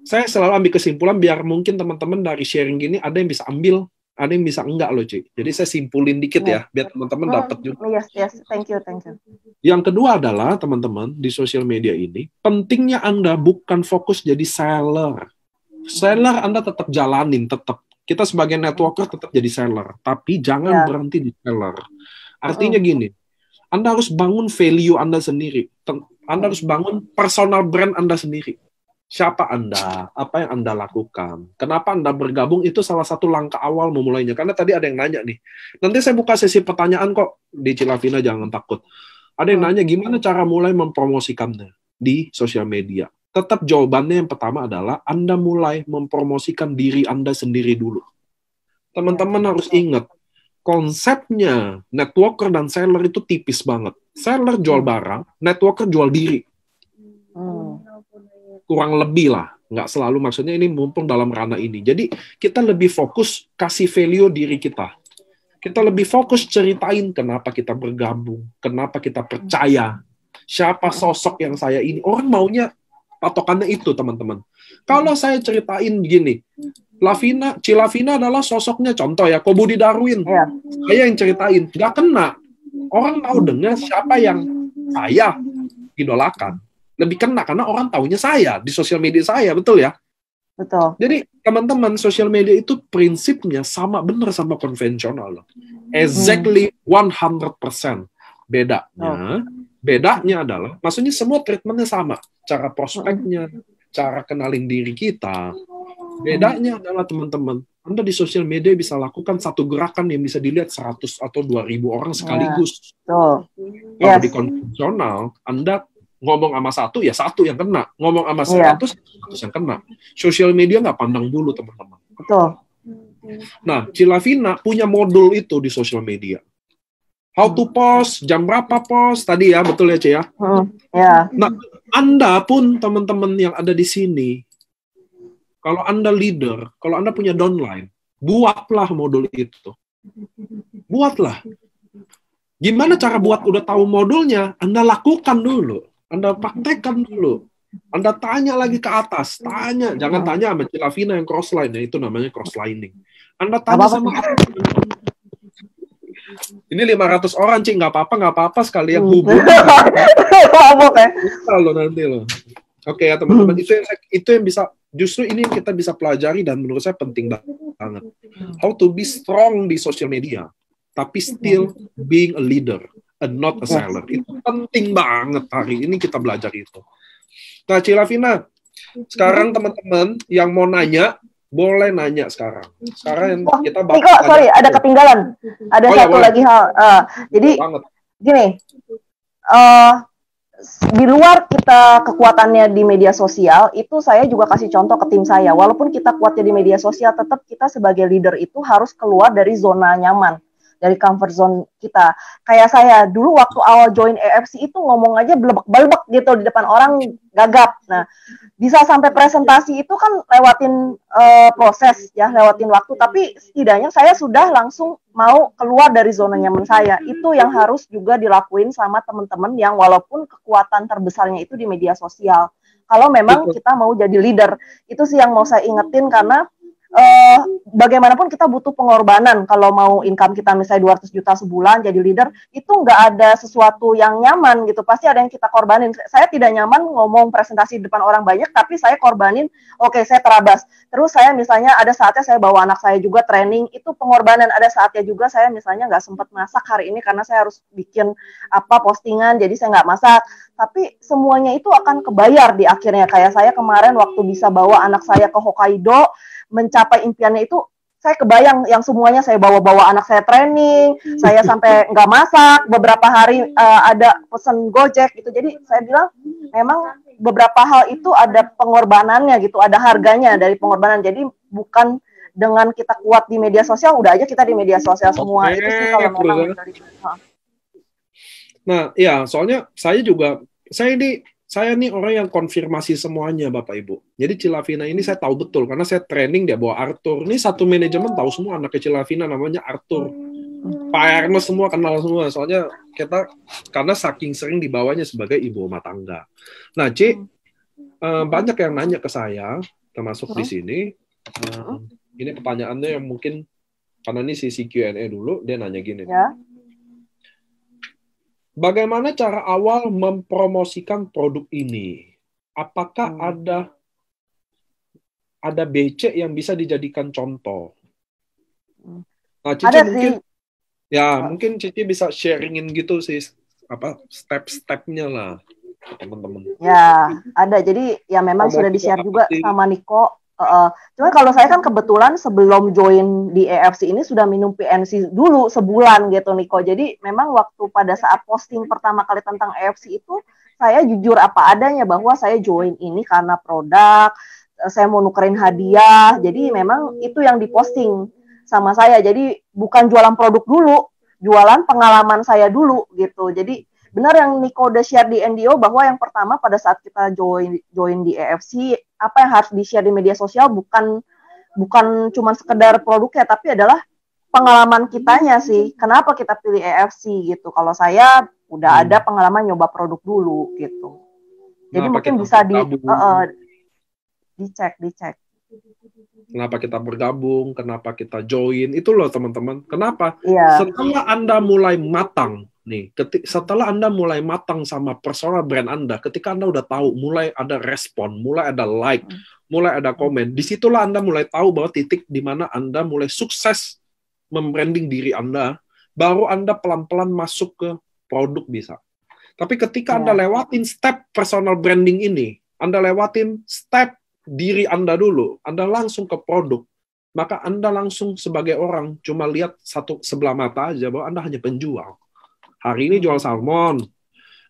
Saya selalu ambil kesimpulan, biar mungkin teman-teman dari sharing gini, ada yang bisa ambil, ada yang bisa enggak loh, Ci. Jadi saya simpulin dikit ya, biar teman-teman dapat juga. Yes, thank you. Yang kedua adalah, teman-teman, di sosial media ini, pentingnya Anda bukan fokus jadi seller. Seller Anda tetap jalanin, tetap. Kita sebagai networker tetap jadi seller, tapi jangan berhenti di seller. Artinya gini, Anda harus bangun value Anda sendiri. Anda harus bangun personal brand Anda sendiri. Siapa Anda? Apa yang Anda lakukan? Kenapa Anda bergabung? Itu salah satu langkah awal memulainya. Karena tadi ada yang nanya nih. Nanti saya buka sesi pertanyaan kok di Cilavina, jangan takut. Ada yang nanya gimana cara mulai mempromosikannya di sosial media. Tetap jawabannya yang pertama adalah Anda mulai mempromosikan diri Anda sendiri dulu. Teman-teman harus ingat, konsepnya networker dan seller itu tipis banget. Seller jual barang, networker jual diri. Kurang lebih lah. Nggak selalu, maksudnya ini mumpung dalam ranah ini. Jadi kita lebih fokus kasih value diri kita. Kita lebih fokus ceritain kenapa kita bergabung, kenapa kita percaya, siapa sosok yang saya ini. Orang maunya patokannya itu, teman-teman. Kalau saya ceritain gini, Cilavina adalah sosoknya, contoh ya, Ko Budi Darwin. Saya yang ceritain, nggak kena. Orang mau dengar siapa yang saya idolakan. Lebih kena, karena orang taunya saya, di sosial media saya, betul ya? Betul. Jadi, teman-teman, sosial media itu prinsipnya sama benar sama konvensional. Exactly 100%. Bedanya adalah, maksudnya semua treatmentnya sama. Cara prospeknya, cara kenalin diri kita. Bedanya adalah, teman-teman, Anda di sosial media bisa lakukan satu gerakan yang bisa dilihat 100 atau 2.000 orang sekaligus. Kalau di konvensional, Anda ngomong sama satu, ya satu yang kena. Ngomong sama 100, 100 yang kena. Sosial media nggak pandang bulu, teman-teman. Betul. Nah, Cilavina punya modul itu di sosial media. How to post, jam berapa post, tadi ya, betul ya, Ci ya? Nah, Anda pun, teman-teman yang ada di sini, kalau Anda leader, kalau Anda punya downline, buatlah modul itu. Buatlah. Gimana cara buat? Udah tahu modulnya, Anda lakukan dulu. Anda praktekkan dulu. Anda tanya lagi ke atas. Tanya. Jangan tanya sama Cilavina yang crossline. Ya, itu namanya crosslining. Anda tanya sama ini 500 orang, Cik. Nggak apa-apa sekalian hubung. Lo nanti lo. Oke ya, teman-teman. Itu yang bisa, justru ini yang kita bisa pelajari dan menurut saya penting banget. How to be strong di social media, tapi still being a leader. and not a seller. Itu penting banget hari ini kita belajar itu. Nah, Cilavina, sekarang teman-teman yang mau nanya, boleh nanya sekarang. Sekarang kita bahas. Niko, sorry, ada ketinggalan. Ada satu lagi hal. Jadi, gini, di luar kita kekuatannya di media sosial, itu saya juga kasih contoh ke tim saya. Walaupun kita kuatnya di media sosial, tetap kita sebagai leader itu harus keluar dari zona nyaman, dari comfort zone kita. Kayak saya dulu waktu awal join EFC itu ngomong aja belebek-belebek gitu di depan orang, gagap. Nah, bisa sampai presentasi itu kan lewatin proses ya, lewatin waktu, tapi setidaknya saya sudah langsung mau keluar dari zona nyaman saya. Itu yang harus juga dilakuin sama teman-teman yang walaupun kekuatan terbesarnya itu di media sosial. Kalau memang kita mau jadi leader, itu sih yang mau saya ingetin, karena bagaimanapun kita butuh pengorbanan. Kalau mau income kita misalnya 200 juta sebulan jadi leader, itu nggak ada sesuatu yang nyaman gitu, pasti ada yang kita korbanin. Saya tidak nyaman ngomong presentasi di depan orang banyak, tapi saya korbanin, oke, saya terabas. Terus saya misalnya ada saatnya saya bawa anak saya juga training, itu pengorbanan. Ada saatnya juga saya misalnya nggak sempat masak hari ini karena saya harus bikin postingan, jadi saya nggak masak. Tapi semuanya itu akan kebayar di akhirnya. Kayak saya kemarin waktu bisa bawa anak saya ke Hokkaido, mencapai impiannya itu, saya kebayang yang semuanya saya bawa anak saya training, saya sampai nggak masak, beberapa hari ada pesen Gojek gitu. Jadi saya bilang memang beberapa hal itu ada pengorbanannya gitu, ada harganya dari pengorbanan. Jadi bukan dengan kita kuat di media sosial, udah aja kita di media sosial semua. Itu sih kalau memang dari. Nah, ya, soalnya saya nih orang yang konfirmasi semuanya, Bapak Ibu. Jadi Cilavina ini saya tahu betul, karena saya training dia bawa Arthur. Ini satu manajemen tahu semua anaknya Cilavina namanya Arthur. Pak Ernest semua kenal semua. Soalnya kita, karena saking sering dibawanya sebagai ibu rumah tangga. Nah, Ci, banyak yang nanya ke saya, termasuk di sini. Ini pertanyaannya yang mungkin, karena ini sisi Q&A dulu, dia nanya gini. Ya. Bagaimana cara awal mempromosikan produk ini? Apakah ada BC yang bisa dijadikan contoh? Nah, Cici mungkin Cici bisa sharingin gitu sih, step-stepnya lah, teman-teman. Ya, ada. Jadi ya memang sudah di-share juga sama Niko. Cuma kalau saya kan kebetulan sebelum join di EFC ini sudah minum PNC dulu sebulan gitu, Niko. Jadi memang waktu pada saat posting pertama kali tentang EFC itu, saya jujur apa adanya bahwa saya join ini karena produk, saya mau nukerin hadiah. Jadi memang itu yang diposting sama saya. Jadi bukan jualan produk dulu, jualan pengalaman saya dulu gitu. Jadi benar yang Niko udah share di NDO, bahwa yang pertama pada saat kita join di EFC, apa yang harus di-share di media sosial bukan cuma sekedar produknya, tapi adalah pengalaman kitanya sih. Kenapa kita pilih EFC gitu. Kalau saya udah ada pengalaman nyoba produk dulu gitu. Jadi mungkin bisa dicek. Kenapa kita bergabung, kenapa kita join, itu loh teman-teman. Kenapa? Iya. Setelah Anda mulai matang, setelah Anda mulai matang sama personal brand Anda, ketika Anda udah tahu, mulai ada respon, mulai ada like, mulai ada komen, disitulah Anda mulai tahu bahwa titik di mana Anda mulai sukses membranding diri Anda, baru Anda pelan-pelan masuk ke produk bisa. Tapi ketika Anda lewatin step personal branding ini, Anda lewatin step diri Anda dulu, Anda langsung ke produk, maka Anda langsung sebagai orang cuma lihat satu sebelah mata aja bahwa Anda hanya penjual. Hari ini jual salmon,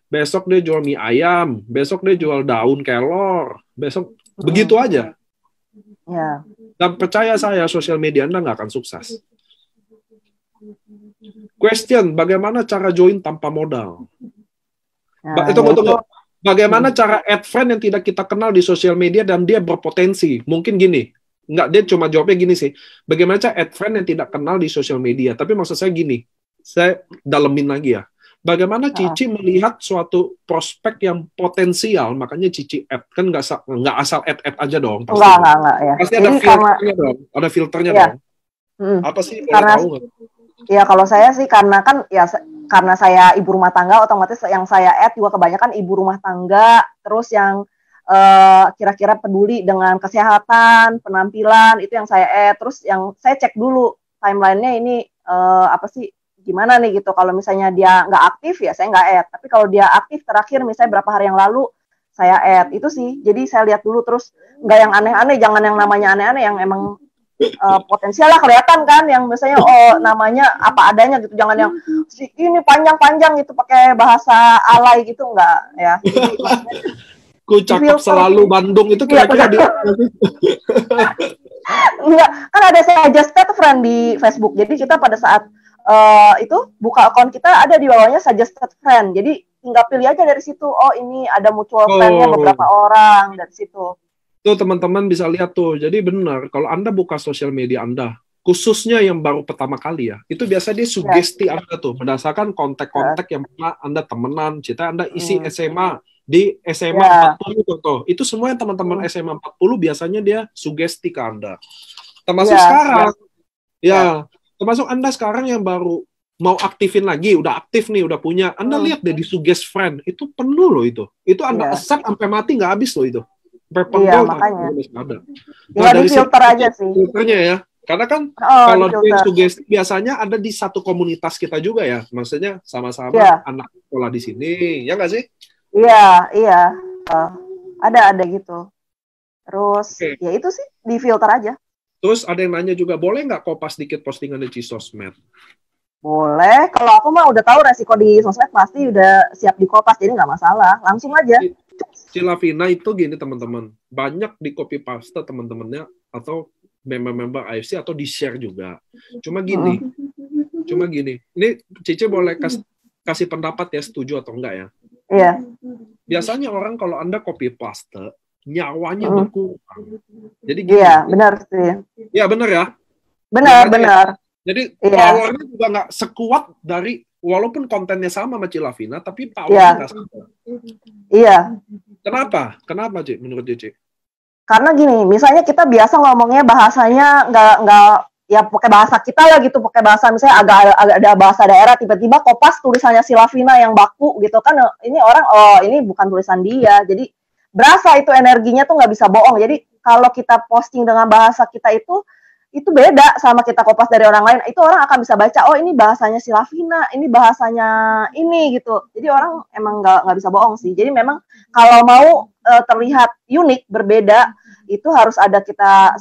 besok dia jual mie ayam, besok dia jual daun kelor, besok begitu aja. Ya. Dan percaya saya, sosial media Anda nggak akan sukses. Question, bagaimana cara join tanpa modal? Tunggu. Bagaimana cara add friend yang tidak kita kenal di sosial media dan dia berpotensi? Mungkin gini, dia cuma jawabnya gini sih. Bagaimana cara add friend yang tidak kenal di sosial media? Tapi maksud saya gini, saya dalemin lagi ya. Bagaimana Cici melihat suatu prospek yang potensial, makanya Cici add. Kan nggak asal add aja dong. Enggak ya. Pasti ada filternya dong. Ada filternya dong. Apa sih? Karena tahu nggak? Ya kalau saya sih karena saya ibu rumah tangga, otomatis yang saya add juga kebanyakan ibu rumah tangga, terus yang kira-kira peduli dengan kesehatan, penampilan, itu yang saya add. Terus yang saya cek dulu timelinenya ini apa sih gimana nih gitu. Kalau misalnya dia nggak aktif ya saya nggak add. Tapi kalau dia aktif terakhir misalnya berapa hari yang lalu saya add itu sih. Jadi saya lihat dulu terus nggak yang aneh-aneh, jangan yang namanya aneh-aneh yang emang potensial lah kelihatan kan, yang misalnya namanya apa adanya gitu, jangan yang ini panjang-panjang gitu pakai bahasa alay gitu enggak ya. Jadi ku cakep selalu Bandung itu kira-kira dia enggak, kan ada suggested friend di Facebook. Jadi kita pada saat itu buka akun kita ada di bawahnya suggested friend. Jadi tinggal pilih aja dari situ. Oh ini ada mutual friend-nya beberapa orang dari situ. Tuh teman-teman bisa lihat tuh. Jadi benar, kalau Anda buka sosial media Anda, khususnya yang baru pertama kali ya, itu biasa dia sugesti Anda tuh, berdasarkan kontak-kontak yang pernah Anda temenan, cerita Anda isi SMA, di SMA 40 contoh. Itu semua yang teman-teman SMA 40 biasanya dia sugesti ke Anda. Termasuk sekarang. Termasuk Anda sekarang yang baru mau aktifin lagi, udah aktif nih, udah punya. Anda lihat deh di suggest friend, itu penuh loh itu. Itu Anda accept sampai mati nggak habis loh itu. Iya, makanya. Nah, dari filter aja sih. Filternya ya. Karena kan kalau di sugesti biasanya ada di satu komunitas kita juga ya. Maksudnya sama-sama anak sekolah di sini, ya nggak sih? Iya. Ada gitu. Terus ya itu sih di filter aja. Terus ada yang nanya juga, boleh nggak kopas dikit postingan di Cisosmed? Boleh. Kalau aku mah udah tahu resiko di sosmed pasti udah siap dikopas, jadi nggak masalah. Langsung aja. Cilavina itu gini teman-teman, banyak di copy paste teman-temannya atau member-member AFC atau di share juga. Cuma gini, ini Cici boleh kasih pendapat ya, setuju atau enggak ya? Iya. Biasanya orang kalau Anda copy paste, nyawanya berkurang. Jadi gini. Iya, benar sih. Iya benar ya. Benar. Jadi powernya juga nggak sekuat dari, walaupun kontennya sama sama Cilavina, tapi powernya nggak sama. Iya. Kenapa Ci, menurut Cici? Karena gini, misalnya kita biasa ngomongnya bahasanya nggak ya pakai bahasa kita lah gitu, pakai bahasa misalnya agak ada bahasa daerah, tiba-tiba kopas tulisannya Cilavina yang baku gitu kan, ini orang ini bukan tulisan dia, jadi berasa itu energinya tuh nggak bisa bohong. Jadi kalau kita posting dengan bahasa kita itu beda sama kita kopas dari orang lain, itu orang akan bisa baca, oh ini bahasanya Cilavina, ini bahasanya ini gitu. Jadi orang emang nggak bisa bohong sih. Jadi memang kalau mau terlihat unik, berbeda, itu harus ada kita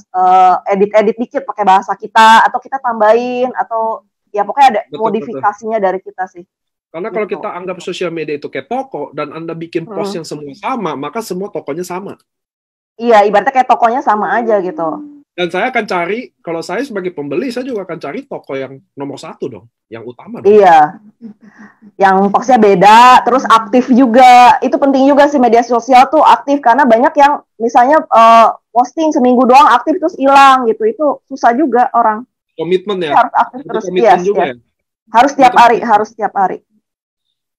edit dikit pakai bahasa kita, atau kita tambahin, atau ya pokoknya ada modifikasinya dari kita sih. Karena kalau kita anggap sosial media itu kayak toko, dan Anda bikin post yang semua sama, maka semua tokonya sama. Iya, ibaratnya kayak tokonya sama aja gitu. Dan saya akan cari, kalau saya sebagai pembeli, saya juga akan cari toko yang nomor 1 dong, yang utama dong. Iya, yang postnya beda, terus aktif juga. Itu penting juga sih, media sosial tuh aktif, karena banyak yang misalnya posting seminggu doang aktif terus hilang gitu. Itu susah juga orang. Komitmen ya? Harus aktif terus. Komitmen juga ya? Harus setiap hari.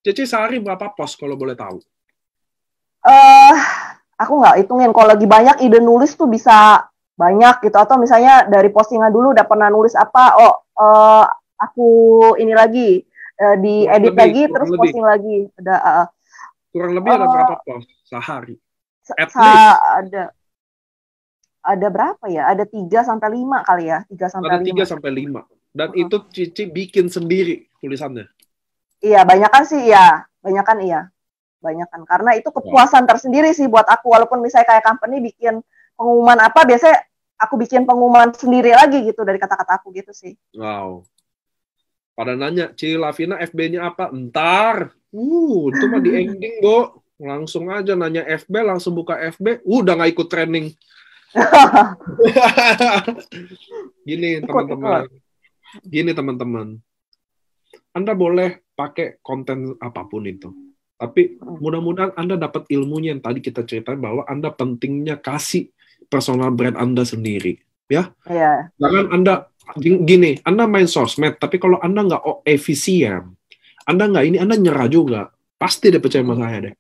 Cici sehari berapa post kalau boleh tahu? Aku nggak hitungin. Kalau lagi banyak ide nulis tuh bisa banyak gitu, atau misalnya dari postingan dulu udah pernah nulis apa, aku ini lagi diedit lagi terus posting lagi, ada kurang lebih ada berapa post sehari? At least ada berapa ya, ada 3-5 kali ya, 3-5. Dan itu Cici bikin sendiri tulisannya? Iya, banyakan karena itu kepuasan tersendiri sih buat aku. Walaupun misalnya kayak company bikin pengumuman apa, biasanya aku bikin pengumuman sendiri lagi gitu dari kata-kata aku gitu sih. Wow. Pada nanya, Cilavina FB-nya apa? Entar. Itu mah di ending, Bo. Langsung aja nanya FB, langsung buka FB. Udah nggak ikut training. Gini, teman-teman. Anda boleh pakai konten apapun itu. Tapi mudah-mudahan Anda dapat ilmunya yang tadi kita ceritain, bahwa Anda pentingnya kasih personal brand Anda sendiri, ya. Iya. Jangan Anda gini, Anda main sosmed, tapi kalau Anda nggak efisien, Anda nggak ini, Anda nyerah juga. Pasti deh, percaya sama saya deh.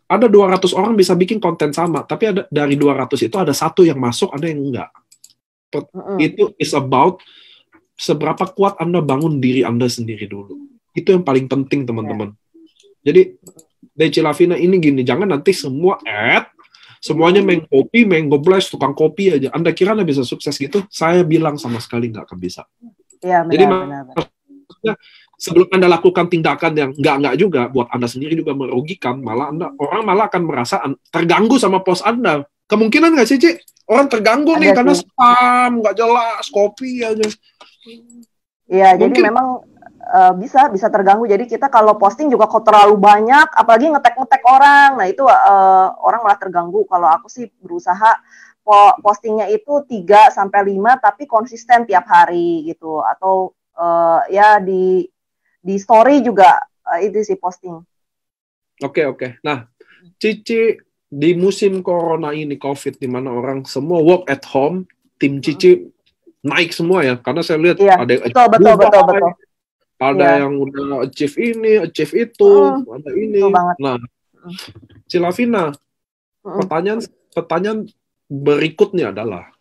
Ada 200 orang bisa bikin konten sama, tapi ada dari 200 itu ada 1 yang masuk, ada yang enggak. Itu is about seberapa kuat Anda bangun diri Anda sendiri dulu. Itu yang paling penting, teman-teman. Jadi dari Cilavina ini gini, jangan nanti semua semuanya main kopi, main gobles, tukang kopi aja. Anda kira Anda bisa sukses gitu? Saya bilang sama sekali nggak akan bisa. Iya, benar. maksudnya sebelum Anda lakukan tindakan yang enggak juga buat Anda sendiri juga merugikan, malah orang malah akan merasa terganggu sama post Anda. Kemungkinan nggak sih, Ci? Orang terganggu nih karena spam, nggak jelas, copy aja. Iya, jadi memang bisa terganggu. Jadi kita kalau posting juga kok terlalu banyak, apalagi ngetek orang. Nah, itu orang malah terganggu. Kalau aku sih berusaha postingnya itu 3 sampai 5 tapi konsisten tiap hari gitu. Atau ya di story juga itu sih posting. Oke. Nah, Cici di musim corona ini, COVID, di mana orang semua work at home, tim Cici naik semua ya, karena saya lihat ada betul. Ada yang udah achieve ini, achieve itu, ada ini. Nah, Cilavina, pertanyaan berikutnya adalah,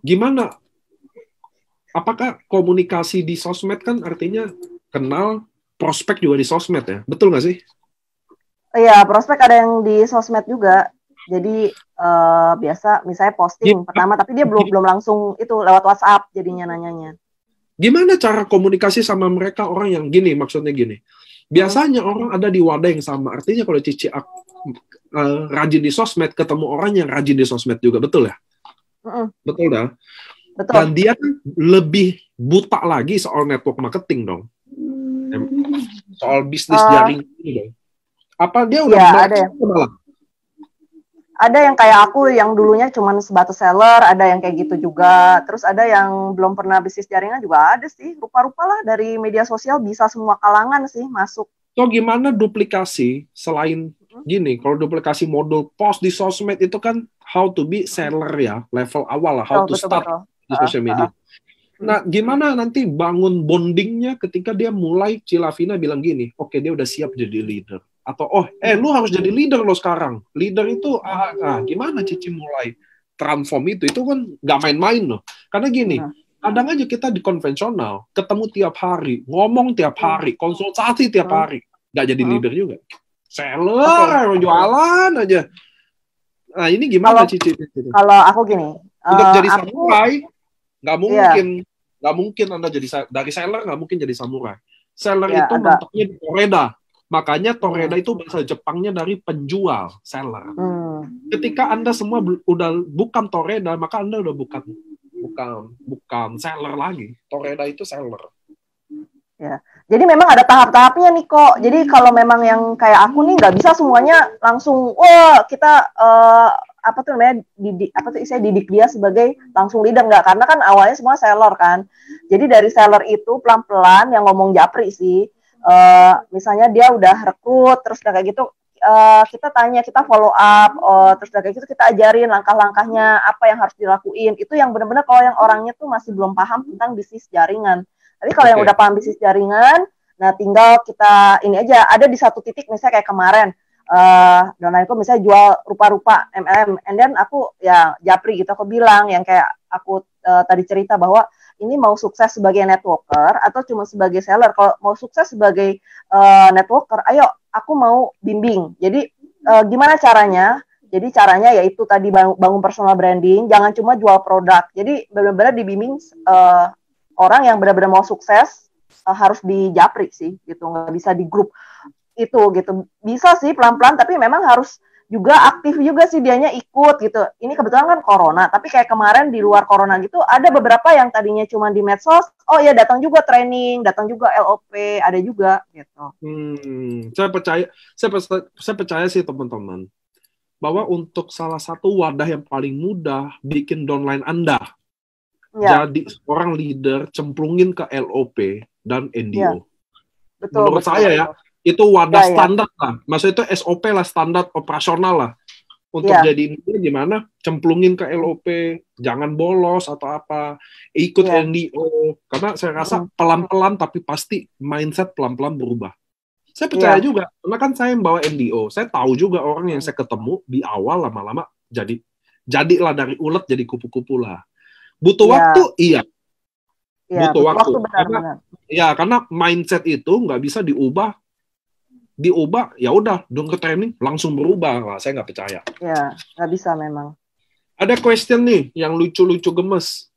gimana? Apakah komunikasi di sosmed kan artinya kenal prospek juga di sosmed ya, betul nggak sih? Iya, prospek ada yang di sosmed juga. Jadi biasa misalnya posting pertama, tapi dia belum langsung itu lewat WhatsApp jadinya nanyanya. Gimana cara komunikasi sama mereka orang yang gini? Maksudnya gini. Biasanya orang ada di wadah yang sama. Artinya kalau Cici rajin di sosmed, ketemu orang yang rajin di sosmed juga, betul ya? Betul dah. Betul. Dan dia lebih buta lagi soal network marketing dong. Soal bisnis jaring ini dong. Apa dia udah ada yang kayak aku yang dulunya cuma sebatas seller, ada yang kayak gitu juga. Terus ada yang belum pernah bisnis jaringan juga ada sih. Rupa-rupa lah dari media sosial bisa semua kalangan sih masuk. So gimana duplikasi selain gini? Kalau duplikasi modul post di sosmed itu kan how to be seller ya, level awal lah, how to start di social media. Nah, gimana nanti bangun bondingnya ketika dia mulai Cilavina bilang gini, oke, dia udah siap jadi leader. Atau, lu harus jadi leader lo sekarang. Leader itu, gimana Cici mulai transform itu? Itu kan nggak main-main loh. Karena gini, kadang aja kita di konvensional, ketemu tiap hari, ngomong tiap hari, konsultasi tiap hari, nggak jadi leader juga. Seller, jualan aja. Nah, ini gimana Cici? Kalau aku gini, untuk jadi samurai, nggak mungkin Anda jadi dari seller, nggak mungkin jadi samurai. Seller itu mentoknya di Toreda. Makanya Toreda itu bahasa Jepangnya dari penjual, seller. Ketika Anda semua udah bukan Toreda, maka Anda udah bukan seller lagi. Toreda itu seller. Ya. Jadi memang ada tahap-tahapnya nih kok. Jadi kalau memang yang kayak aku nih nggak bisa semuanya langsung kita didik dia sebagai langsung leader, nggak, karena kan awalnya semua seller kan. Jadi dari seller itu pelan-pelan yang ngomong japri sih. Misalnya dia udah rekrut, terus udah kayak gitu kita tanya, kita follow up, terus udah kayak gitu kita ajarin langkah-langkahnya apa yang harus dilakuin. Itu yang benar-benar kalau yang orangnya tuh masih belum paham tentang bisnis jaringan. Tapi kalau yang udah paham bisnis jaringan, nah tinggal kita ini aja, ada di satu titik misalnya kayak kemarin Donalko misalnya jual rupa-rupa MLM, and then aku ya japri gitu, aku bilang yang kayak aku tadi cerita bahwa ini mau sukses sebagai networker atau cuma sebagai seller. Kalau mau sukses sebagai networker, ayo aku mau bimbing. Jadi gimana caranya? Jadi caranya yaitu tadi bangun personal branding, jangan cuma jual produk. Jadi benar-benar dibimbing orang yang benar-benar mau sukses harus di japri sih gitu, nggak bisa di grup itu gitu. Bisa sih pelan-pelan, tapi memang harus juga aktif juga sih dianya ikut gitu. Ini kebetulan kan corona, tapi kayak kemarin di luar corona gitu ada beberapa yang tadinya cuma di medsos, ya datang juga training, datang juga LOP, ada juga gitu. Saya percaya sih teman-teman bahwa untuk salah satu wadah yang paling mudah bikin downline Anda jadi seorang leader, cemplungin ke LOP dan NDO. Menurut saya ya, itu wadah standar lah. Maksudnya itu SOP lah, standar operasional lah. Untuk jadi ini gimana? Cemplungin ke LOP, jangan bolos atau apa. Ikut NDO. Karena saya rasa pelan-pelan tapi pasti mindset pelan-pelan berubah. Saya percaya juga, karena kan saya membawa NDO. Saya tahu juga orang yang saya ketemu di awal lama-lama jadilah dari ulet jadi kupu-kupu lah. Butuh waktu, butuh waktu. Karena mindset itu nggak bisa diubah ya udah dong ke training langsung berubah. Nah, saya nggak percaya. Ya, nggak bisa memang. Ada question nih yang lucu-lucu gemes.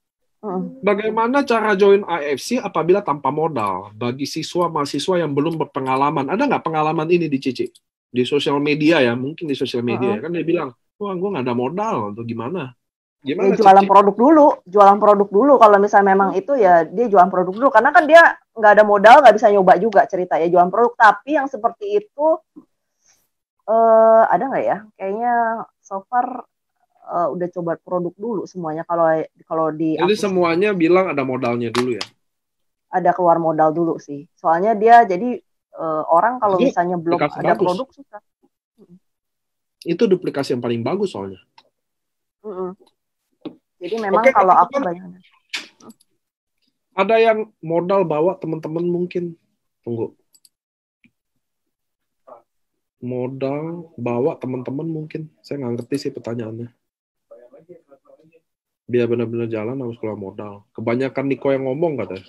Bagaimana cara join AFC apabila tanpa modal bagi siswa-mahasiswa yang belum berpengalaman? Ada nggak pengalaman ini di Cici? Di sosial media ya, mungkin di sosial media ya. Kan dia bilang, wah gue nggak ada modal, atau gimana? Ya Gimana jualan Cici? produk dulu, jualan produk dulu. Kalau misalnya memang itu ya dia jualan produk dulu, karena kan dia nggak ada modal, nggak bisa nyoba juga cerita ya jualan produk. Tapi yang seperti itu ada nggak ya? Kayaknya so far udah coba produk dulu semuanya. Kalau kalau di Jadi aku sih semuanya bilang ada modalnya dulu ya. ada keluar modal dulu sih. Soalnya dia jadi orang kalau Itu misalnya belum aplikasi ada bagus. produk susah. Itu duplikasi yang paling bagus soalnya. Jadi memang Oke, kalau aku teman-teman. banyak. Ada yang modal bawa teman-teman mungkin. Tunggu. Modal bawa teman-teman mungkin. Saya nggak ngerti sih pertanyaannya. Biar benar-benar jalan harus keluar modal. Kebanyakan Niko yang ngomong katanya.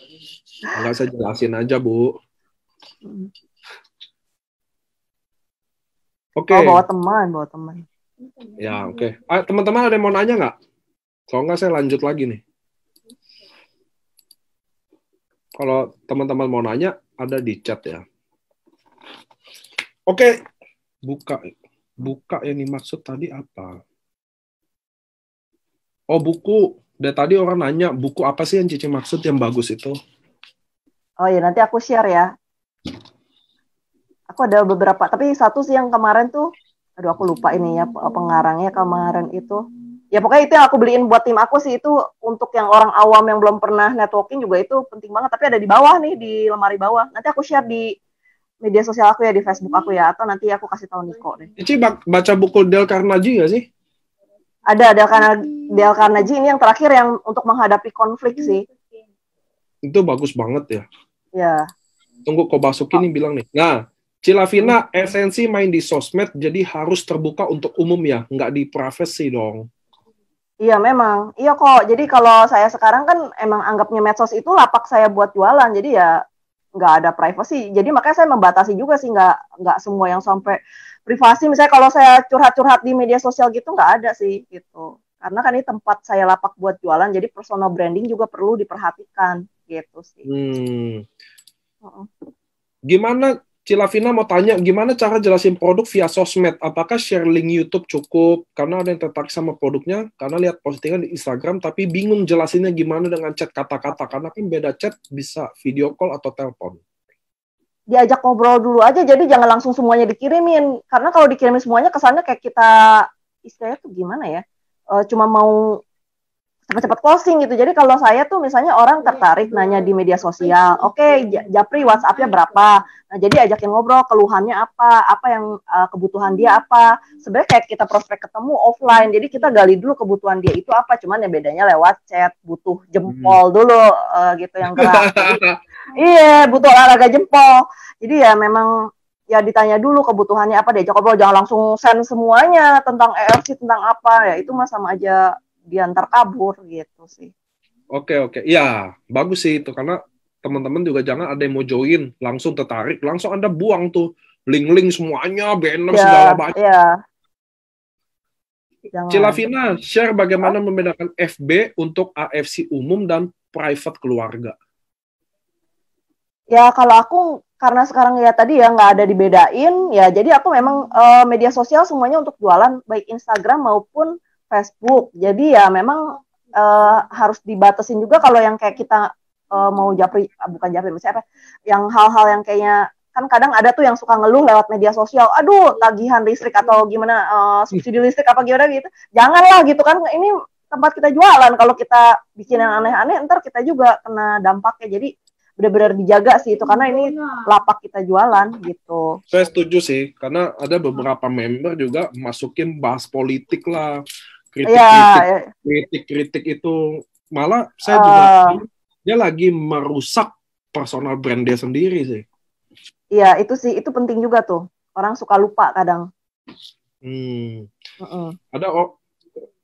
Enggak, saya jelasin aja, Bu. Oke. Oh, bawa teman. Ya, oke. Teman-teman ada yang mau nanya nggak? Kalau nggak, saya lanjut lagi nih. Kalau teman-teman mau nanya, ada di chat ya. Oke. Buka yang dimaksud tadi apa? Oh, buku. Dari tadi orang nanya, buku apa sih yang Cici maksud yang bagus itu? Oh ya, nanti aku share ya. Aku ada beberapa, tapi satu sih yang kemarin tuh, aduh aku lupa ini ya pengarangnya kemarin itu. Ya pokoknya itu yang aku beliin buat tim aku sih, itu untuk yang orang awam yang belum pernah networking juga itu penting banget. Tapi ada di bawah nih, di lemari bawah. Nanti aku share di media sosial aku ya, di Facebook aku ya, atau nanti aku kasih tahu Niko deh. Cici baca buku Dale Carnegie nggak sih? Ada Dale Carnegie ini yang terakhir yang untuk menghadapi konflik sih. Itu bagus banget ya. Ya. Tunggu Kobasuki nih bilang nih. Nah, Cilavina, esensi main di sosmed jadi harus terbuka untuk umum ya, nggak di privacy dong. Iya memang, iya kok. Jadi kalau saya sekarang kan emang anggapnya medsos itu lapak saya buat jualan, jadi ya nggak ada privacy. Jadi makanya saya membatasi juga sih, nggak semua yang sampai privasi. Misalnya kalau saya curhat-curhat di media sosial gitu nggak ada sih gitu. Karena kan ini tempat saya lapak buat jualan, jadi personal branding juga perlu diperhatikan gitu sih. Gimana Cilavina mau tanya, gimana cara jelasin produk via sosmed? Apakah share link YouTube cukup? Karena ada yang tertarik sama produknya, karena lihat postingan di Instagram, tapi bingung jelasinnya gimana dengan chat kata-kata. Karena kan beda chat, bisa video call atau telepon. Diajak ngobrol dulu aja, jadi jangan langsung semuanya dikirimin. Karena kalau dikirimin semuanya, kesannya kayak kita, istilahnya tuh gimana ya, cuma mau cepat-cepat closing gitu. Jadi kalau saya tuh misalnya orang tertarik nanya di media sosial, oke, Japri WhatsApp-nya berapa? Nah, jadi ajakin ngobrol, keluhannya apa yang kebutuhan dia apa. Sebenarnya kayak kita prospek ketemu offline, jadi kita gali dulu kebutuhan dia itu apa. Cuman ya bedanya lewat chat, butuh jempol dulu gitu yang gerak. Jadi, iya, butuh olahraga jempol. Jadi ya memang ya ditanya dulu kebutuhannya apa, diajak ngobrol, jangan langsung send semuanya tentang ERC, tentang apa, ya itu mah sama aja diantar kabur gitu sih. Oke. Ya, bagus sih itu. Karena teman-teman juga jangan ada yang mau join, langsung tertarik, langsung Anda buang tuh link-link semuanya, banner Ya, segala macam. ya. Cilavina, share bagaimana membedakan FB untuk AFC umum dan private keluarga. Ya, kalau aku karena sekarang ya tadi ya nggak ada dibedain, ya jadi aku memang media sosial semuanya untuk jualan, baik Instagram maupun Facebook. Jadi ya memang harus dibatasin juga kalau yang kayak kita mau japri, bukan japri, misalnya apa, yang hal-hal yang kayaknya, kan kadang ada tuh yang suka ngeluh lewat media sosial, aduh tagihan listrik atau gimana, subsidi listrik apa gimana gitu. Janganlah gitu kan, ini tempat kita jualan, kalau kita bikin yang aneh-aneh, ntar kita juga kena dampaknya. Jadi benar-benar dijaga sih itu, karena ini lapak kita jualan gitu. Saya setuju sih, karena ada beberapa member juga masukin bahas politik lah, kritik itu, malah saya juga dia lagi merusak personal brand dia sendiri sih. Iya, itu sih, itu penting juga tuh, orang suka lupa kadang. Ada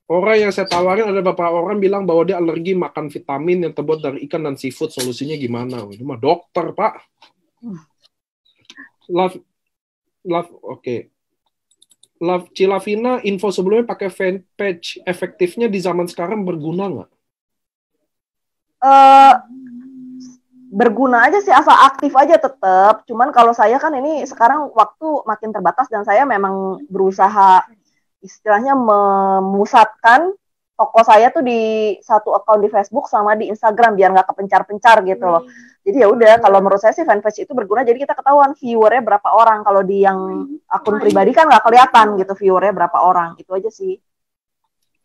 orang yang saya tawarin, ada beberapa orang bilang bahwa dia alergi makan vitamin yang terbuat dari ikan dan seafood. Solusinya gimana? Itu mah dokter, Pak. Oke. Cilavina, info sebelumnya pakai fanpage efektifnya di zaman sekarang berguna nggak? eh berguna aja sih, asal aktif aja tetap. Cuman kalau saya kan ini sekarang waktu makin terbatas dan saya memang berusaha istilahnya memusatkan toko saya tuh di satu akun di Facebook sama di Instagram biar nggak kepencar-pencar gitu loh. Jadi ya udah, kalau menurut saya sih fanpage itu berguna, jadi kita ketahuan viewernya berapa orang. Kalau di yang akun pribadi kan nggak kelihatan gitu viewernya berapa orang. Itu aja sih.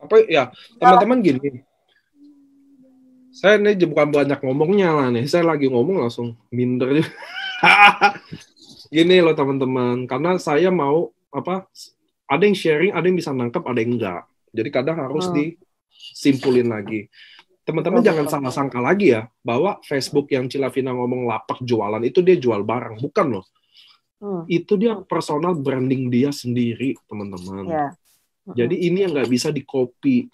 Apa ya, teman-teman gini. Saya ini bukan banyak ngomongnya lah nih. Saya lagi ngomong langsung minder. Gini loh teman-teman, karena saya mau ada yang sharing, ada yang bisa nangkep, ada yang enggak. Jadi kadang harus disimpulin lagi. Teman-teman jangan salah sangka lagi ya, bahwa Facebook yang Cilavina ngomong lapak jualan itu dia jual barang, bukan loh. Itu dia personal branding dia sendiri, teman-teman. Yeah. Jadi ini yang nggak bisa di-copy.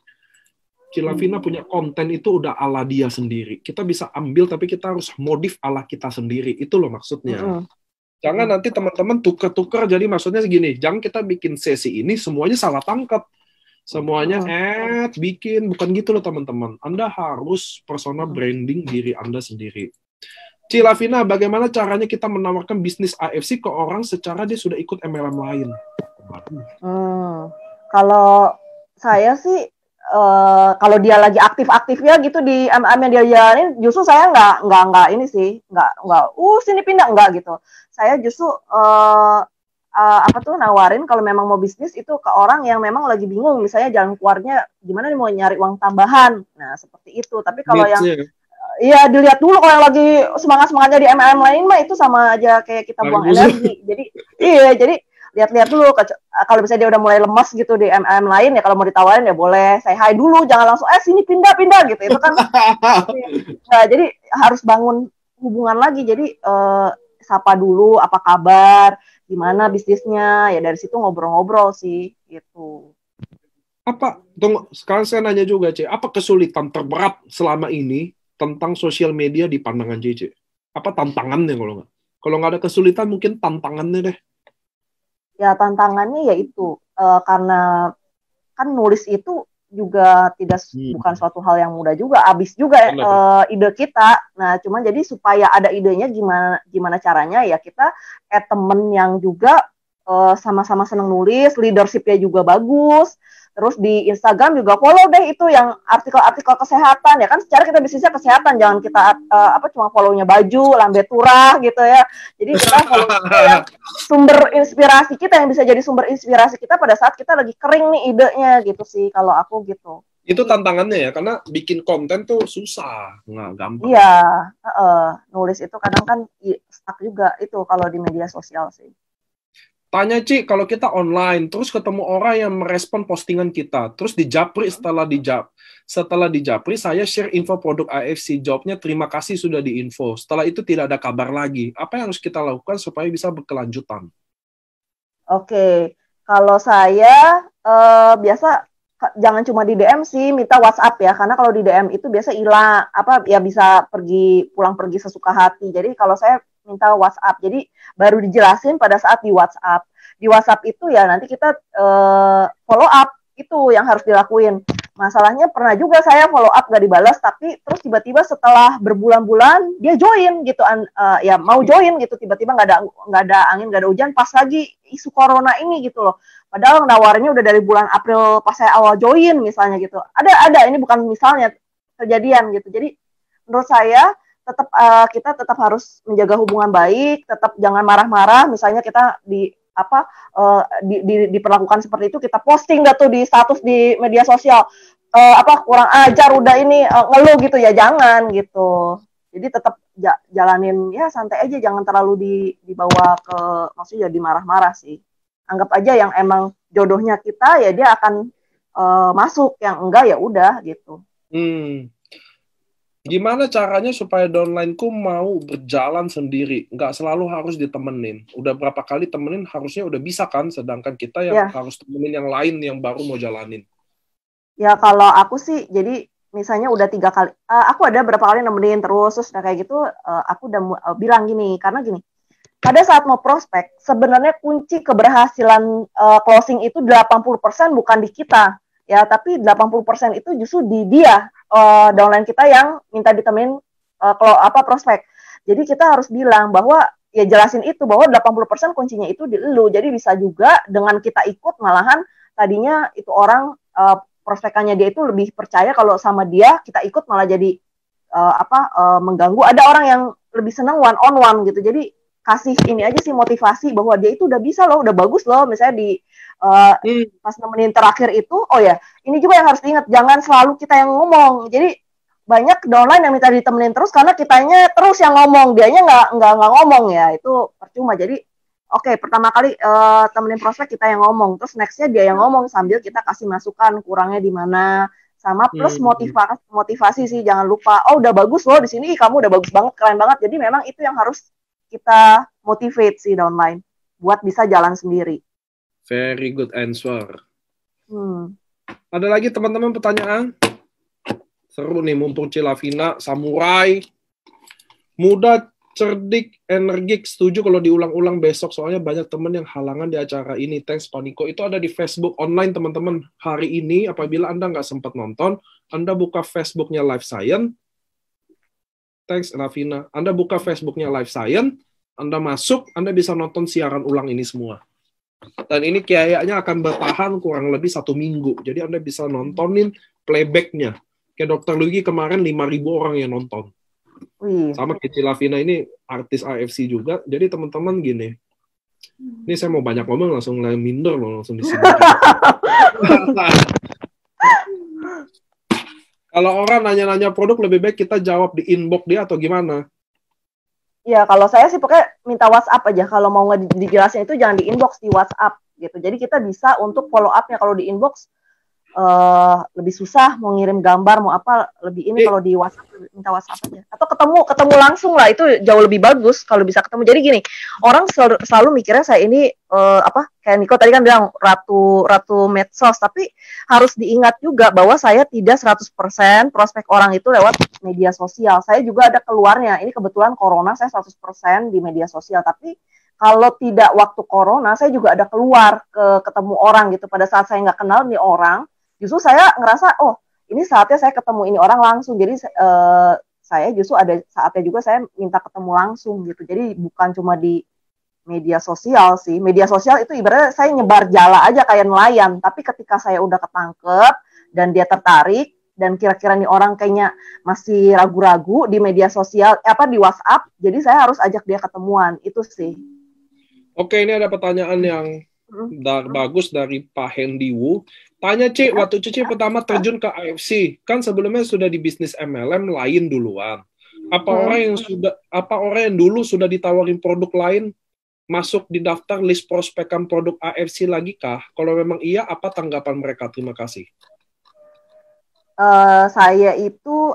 Cilavina punya konten itu udah ala dia sendiri. Kita bisa ambil, tapi kita harus modif ala kita sendiri. Itu loh maksudnya. Jangan nanti teman-teman tuker-tuker. Jadi maksudnya segini, jangan kita bikin sesi ini semuanya salah tangkap. Semuanya bikin. Bukan gitu loh teman-teman. Anda harus personal branding diri Anda sendiri. Cilavina, bagaimana caranya kita menawarkan bisnis AFC ke orang secara dia sudah ikut MLM lain? Kalau saya sih, kalau dia lagi aktif-aktifnya gitu di MM yang dia jalanin, justru saya nggak ini sih, nggak sini pindah, nggak gitu. Saya justru nawarin kalau memang mau bisnis itu ke orang yang memang lagi bingung, misalnya jalan keluarnya gimana nih, mau nyari uang tambahan. Nah seperti itu. Tapi kalau yang iya, dilihat dulu kalau yang lagi semangat-semangatnya di MLM lain mah itu sama aja kayak kita buang energi. Jadi lihat-lihat dulu, kalau misalnya dia udah mulai lemas gitu di MLM lain, ya kalau mau ditawarin ya boleh say hi dulu, jangan langsung sini pindah gitu. Itu kan nah, jadi harus bangun hubungan lagi. Jadi sapa dulu, apa kabar, gimana bisnisnya, ya dari situ ngobrol-ngobrol sih gitu. Tunggu, sekarang saya nanya juga, Ce, apa kesulitan terberat selama ini tentang sosial media di pandangan Cece? Apa tantangannya kalau nggak ada kesulitan, mungkin tantangannya deh. Ya tantangannya yaitu karena kan nulis itu juga bukan suatu hal yang mudah juga, habis juga ide kita. Nah, cuman jadi supaya ada idenya gimana caranya, ya kita temen yang juga sama-sama senang nulis, leadership-nya juga bagus. Terus di Instagram juga follow deh itu yang artikel-artikel kesehatan, ya kan secara kita bisnisnya kesehatan, jangan kita cuma follow-nya baju, lambe turah gitu ya. Jadi kita follow yang sumber inspirasi kita, yang bisa jadi sumber inspirasi kita pada saat kita lagi kering nih idenya gitu sih kalau aku gitu. Itu tantangannya ya, karena bikin konten tuh susah, nggak gampang. Iya, nulis itu kadang kan stuck juga itu kalau di media sosial sih. Tanya, Ci, kalau kita online, terus ketemu orang yang merespon postingan kita, terus dijapri setelah dijapri, saya share info produk AFC, jawabnya terima kasih sudah diinfo. Setelah itu tidak ada kabar lagi. Apa yang harus kita lakukan supaya bisa berkelanjutan? Oke, kalau saya biasa jangan cuma di DM sih, minta WhatsApp ya, karena kalau di DM itu biasa hilang, bisa pulang pergi sesuka hati. Jadi kalau saya minta WhatsApp, jadi baru dijelasin pada saat di WhatsApp. Di WhatsApp itu ya nanti kita follow up, itu yang harus dilakuin. Masalahnya pernah juga saya follow up gak dibalas, tapi terus tiba-tiba setelah berbulan-bulan dia join gitu, ya mau join gitu, tiba-tiba nggak ada angin, nggak ada hujan, pas lagi isu corona ini gitu loh. Padahal nawarnya udah dari bulan April pas saya awal join misalnya gitu. Ada ini bukan misalnya, kejadian gitu. Jadi menurut saya kita tetap harus menjaga hubungan baik, tetap jangan marah-marah. Misalnya kita diperlakukan seperti itu, kita posting gak tuh di status di media sosial, kurang ajar udah ini ngeluh gitu ya, jangan gitu. Jadi tetap jalanin ya santai aja, jangan terlalu dibawa ke, maksudnya jadi marah-marah sih. Anggap aja yang emang jodohnya kita ya dia akan masuk, yang enggak ya udah gitu. Gimana caranya supaya downline-ku mau berjalan sendiri? Nggak selalu harus ditemenin. Udah berapa kali temenin harusnya udah bisa kan? Sedangkan kita yang harus temenin yang lain yang baru mau jalanin. Ya kalau aku sih, jadi misalnya udah 3 kali. Aku ada berapa kali nemenin terus kayak gitu, aku udah bilang gini, karena gini, pada saat mau prospek, sebenarnya kunci keberhasilan closing itu 80% bukan di kita. Ya, tapi 80% itu justru di dia, downline kita yang minta ditemenin prospek. Jadi kita harus bilang bahwa ya jelasin itu bahwa 80% kuncinya itu di lu. Jadi bisa juga dengan kita ikut malahan tadinya itu orang prospekannya dia itu lebih percaya kalau sama dia, kita ikut malah jadi mengganggu. Ada orang yang lebih senang one on one gitu. Jadi kasih ini aja sih motivasi bahwa dia itu udah bisa loh, udah bagus loh. Misalnya di pas nemenin terakhir itu, oh ya, ini juga yang harus diingat, jangan selalu kita yang ngomong. Jadi banyak downline yang minta ditemenin terus karena kitanya terus yang ngomong, dianya nggak ngomong ya, itu percuma. Jadi oke, pertama kali temenin prospek kita yang ngomong, terus nextnya dia yang ngomong sambil kita kasih masukan kurangnya di mana, sama plus motivasi sih, jangan lupa. Oh udah bagus loh di sini, kamu udah bagus banget, keren banget. Jadi memang itu yang harus kita motivate sih downline buat bisa jalan sendiri. Very good answer. Ada lagi teman-teman pertanyaan? Seru nih, mumpung Cilavina, samurai, muda, cerdik, energik. Setuju kalau diulang-ulang besok, soalnya banyak teman yang halangan di acara ini. Thanks, Paniko. Itu ada di Facebook online, teman-teman. Hari ini, apabila Anda nggak sempat nonton, Anda buka Facebooknya Life Science. Thanks, Ravina. Anda buka Facebooknya Life Science, Anda masuk, Anda bisa nonton siaran ulang ini semua. Dan ini kayaknya akan bertahan kurang lebih 1 minggu. Jadi Anda bisa nontonin playbacknya. Kayak Dr. Luigi kemarin 5.000 orang yang nonton. Sama kayak Cilavina ini artis AFC juga. Jadi teman-teman gini. Ini saya mau banyak ngomong langsung minder loh langsung di sini. Kalau orang nanya-nanya produk lebih baik kita jawab di inbox dia atau gimana? Ya kalau saya sih pokoknya minta WhatsApp aja. Kalau mau dijelasin itu jangan di inbox, di WhatsApp gitu. Jadi kita bisa untuk follow up-nya. Kalau di inbox lebih susah, mau ngirim gambar mau apa lebih ini. Kalau di WhatsApp minta WhatsApp aja atau ketemu langsung lah, itu jauh lebih bagus kalau bisa ketemu. Jadi gini, orang selalu mikirnya saya ini kayak Niko tadi kan bilang ratu medsos, tapi harus diingat juga bahwa saya tidak 100% prospek orang itu lewat media sosial. Saya juga ada keluarnya. Ini kebetulan corona saya 100% di media sosial, tapi kalau tidak waktu corona saya juga ada keluar ketemu orang gitu. Pada saat saya nggak kenal nih orang, justru saya ngerasa, oh ini saatnya saya ketemu ini orang langsung. Jadi saya justru ada saatnya juga saya minta ketemu langsung gitu. Jadi bukan cuma di media sosial sih. Media sosial itu ibaratnya saya nyebar jala aja kayak nelayan. Tapi ketika saya udah ketangkep dan dia tertarik, dan kira-kira nih orang kayaknya masih ragu-ragu di media sosial, di WhatsApp, jadi saya harus ajak dia ketemuan. Itu sih. Oke, ini ada pertanyaan yang bagus dari Pak Hendy Wu. Tanya, Ci, waktu Cici pertama terjun ke AFC, kan sebelumnya sudah di bisnis MLM lain duluan. Apa orang yang dulu sudah ditawarin produk lain masuk di daftar list prospekan produk AFC lagi kah? Kalau memang iya, apa tanggapan mereka? Terima kasih. Saya itu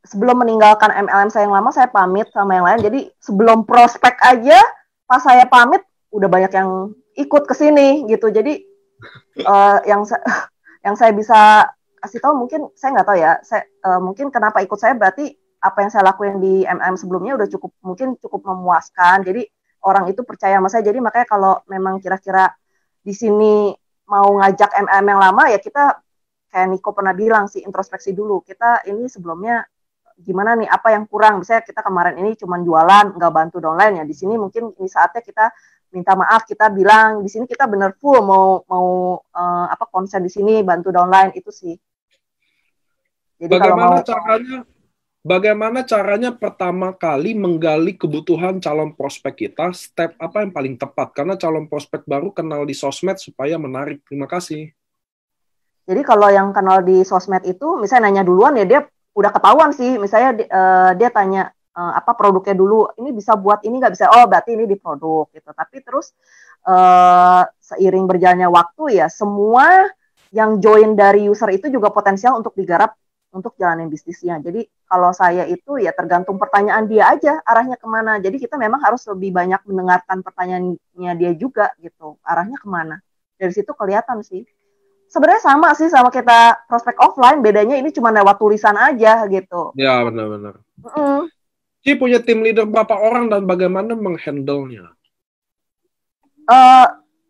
sebelum meninggalkan MLM saya yang lama, saya pamit sama yang lain. Jadi sebelum prospek aja, pas saya pamit, udah banyak yang ikut ke sini gitu. Jadi yang saya bisa kasih tahu, mungkin saya nggak tahu ya. Mungkin kenapa ikut saya berarti apa yang saya lakuin di MLM sebelumnya udah cukup memuaskan. Jadi orang itu percaya sama saya. Jadi makanya kalau memang kira-kira di sini mau ngajak MLM yang lama, ya kita kayak Niko pernah bilang sih, introspeksi dulu. Kita ini sebelumnya gimana nih, apa yang kurang. Misalnya kita kemarin ini cuma jualan, nggak bantu downline ya. Di sini mungkin ini saatnya kita minta maaf, kita bilang di sini kita bener full mau konsen di sini, bantu downline, itu sih. Jadi bagaimana caranya pertama kali menggali kebutuhan calon prospek kita? Step apa yang paling tepat? Karena calon prospek baru kenal di sosmed supaya menarik. Terima kasih. Jadi kalau yang kenal di sosmed itu, misalnya nanya duluan ya, dia udah ketahuan sih. Misalnya dia tanya apa produknya dulu, ini bisa buat ini nggak bisa, oh berarti ini di produk gitu. Tapi terus seiring berjalannya waktu ya, semua yang join dari user itu juga potensial untuk digarap untuk jalanin bisnisnya. Jadi kalau saya itu ya tergantung pertanyaan dia aja arahnya kemana. Jadi kita memang harus lebih banyak mendengarkan pertanyaannya dia juga gitu, arahnya kemana. Dari situ kelihatan sih. Sebenarnya sama sih sama kita prospek offline, bedanya ini cuma lewat tulisan aja gitu. Ya, benar-benar. Ci punya tim leader berapa orang dan bagaimana menghandle-nya?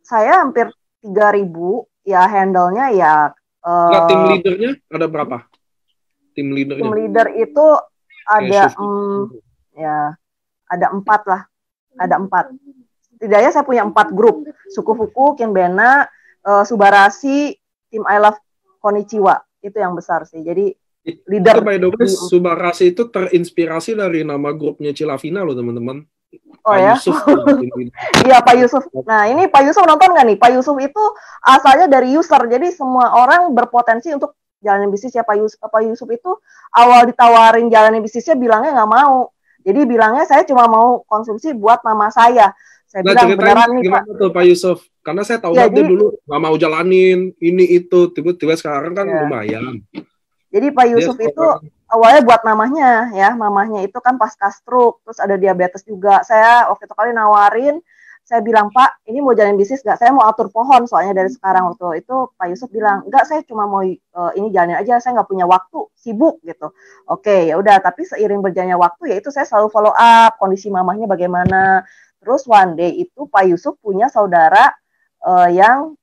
Saya hampir 3.000, ya handle-nya ya. Tim leadernya ada berapa? tim leadernya? Tim leader itu ada ya ada 4 lah. Ada 4. Setidaknya saya punya 4 grup. Suku-fuku, Kinbena, Subarashi, tim I Love Konichiwa. Itu yang besar sih. Jadi leader. Itu by the way, Subarashi itu terinspirasi dari nama grupnya Cilavina loh teman-teman. Oh Pak ya? Yusuf. Iya Pak Yusuf. Nah ini Pak Yusuf nonton nggak nih? Pak Yusuf itu asalnya dari user. Jadi semua orang berpotensi untuk jalanin bisnis ya. Pak Yusuf itu awal ditawarin jalanin bisnisnya bilangnya nggak mau. Jadi bilangnya saya cuma mau konsumsi buat mama saya. Saya bilang beneran nih gimana Pak. Tuh Pak Yusuf? Karena saya tahu dia dulu nggak mau jalanin ini itu. Tiba-tiba sekarang kan lumayan. Jadi Pak Yusuf itu awalnya buat mamahnya ya, mamahnya itu kan pasca stroke, terus ada diabetes juga. Saya waktu itu kali nawarin, saya bilang Pak, ini mau jalan bisnis nggak? Saya mau atur pohon soalnya dari sekarang. Waktu itu Pak Yusuf bilang enggak, saya cuma mau ini jalanin aja, saya nggak punya waktu, sibuk gitu. Oke, ya udah. Tapi seiring berjalannya waktu, ya itu saya selalu follow up kondisi mamahnya bagaimana. Terus one day itu Pak Yusuf punya saudara yang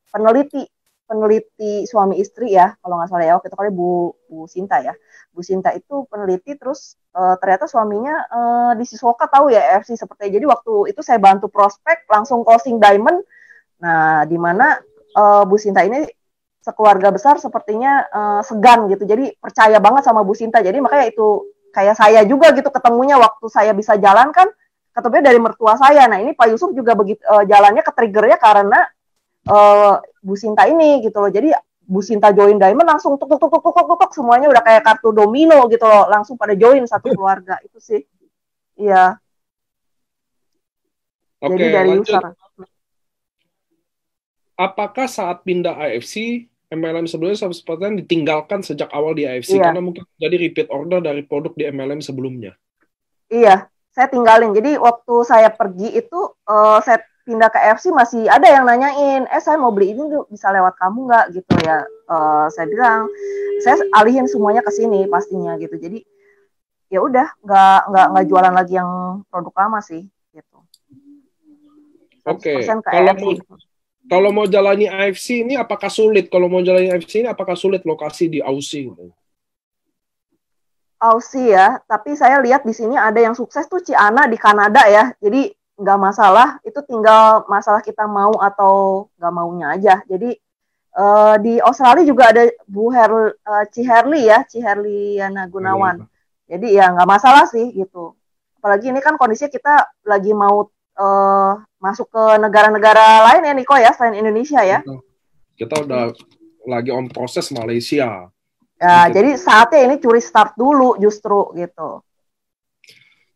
peneliti suami istri ya, kalau nggak salah ya, waktu itu kali Bu Sinta ya. Bu Sinta itu peneliti, terus ternyata suaminya di Siswoka tahu ya FC seperti. Jadi waktu itu saya bantu prospek, langsung closing diamond. Nah, di mana Bu Sinta ini sekeluarga besar sepertinya segan gitu. Jadi percaya banget sama Bu Sinta. Jadi makanya itu kayak saya juga gitu ketemunya waktu saya bisa jalan kan, ketemunya dari mertua saya. Nah, ini Pak Yusuf juga begitu jalannya ke triggernya karena Bu Sinta ini gitu loh. Jadi Bu Sinta join Diamond langsung tuk semuanya udah kayak kartu domino gitu loh, langsung pada join satu keluarga. Itu sih. Iya. Oke, jadi dari lanjut. user. Apakah saat pindah AFC MLM sebelumnya sepertinya ditinggalkan sejak awal di AFC karena mungkin jadi repeat order dari produk di MLM sebelumnya? Iya, saya tinggalin. Jadi waktu saya pergi itu saya pindah ke AFC masih ada yang nanyain, saya mau beli ini bisa lewat kamu nggak gitu ya. Saya bilang, saya alihin semuanya ke sini pastinya gitu. Jadi ya udah nggak jualan lagi yang produk lama sih gitu. Oke. Kalau mau jalani AFC ini apakah sulit? Kalau mau jalani AFC ini apakah sulit lokasi di Aussie? Aussie ya, tapi saya lihat di sini ada yang sukses tuh Ciana di Kanada ya. Jadi nggak masalah, itu tinggal masalah kita mau atau nggak maunya aja. Jadi di Australia juga ada Bu Ciherli ya, Ciherliana Gunawan. Jadi ya nggak masalah sih gitu. Apalagi ini kan kondisinya kita lagi mau masuk ke negara-negara lain ya Niko ya, selain Indonesia ya. Kita udah lagi on proses Malaysia. Ya, gitu. Jadi saatnya ini curi start dulu justru gitu.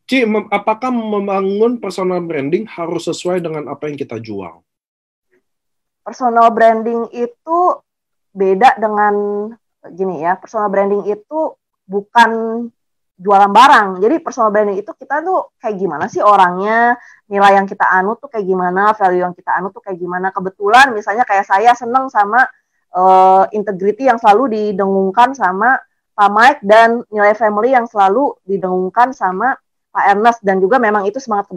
Ci, apakah membangun personal branding harus sesuai dengan apa yang kita jual? Personal branding itu beda dengan gini ya. Personal branding itu bukan jualan barang. Jadi personal branding itu kita tuh kayak gimana sih orangnya, nilai yang kita anut tuh kayak gimana, value yang kita anut tuh kayak gimana. Kebetulan misalnya kayak saya seneng sama integrity yang selalu didengungkan sama Pak Mike dan nilai family yang selalu didengungkan sama Pak Ernest, dan juga memang itu semangat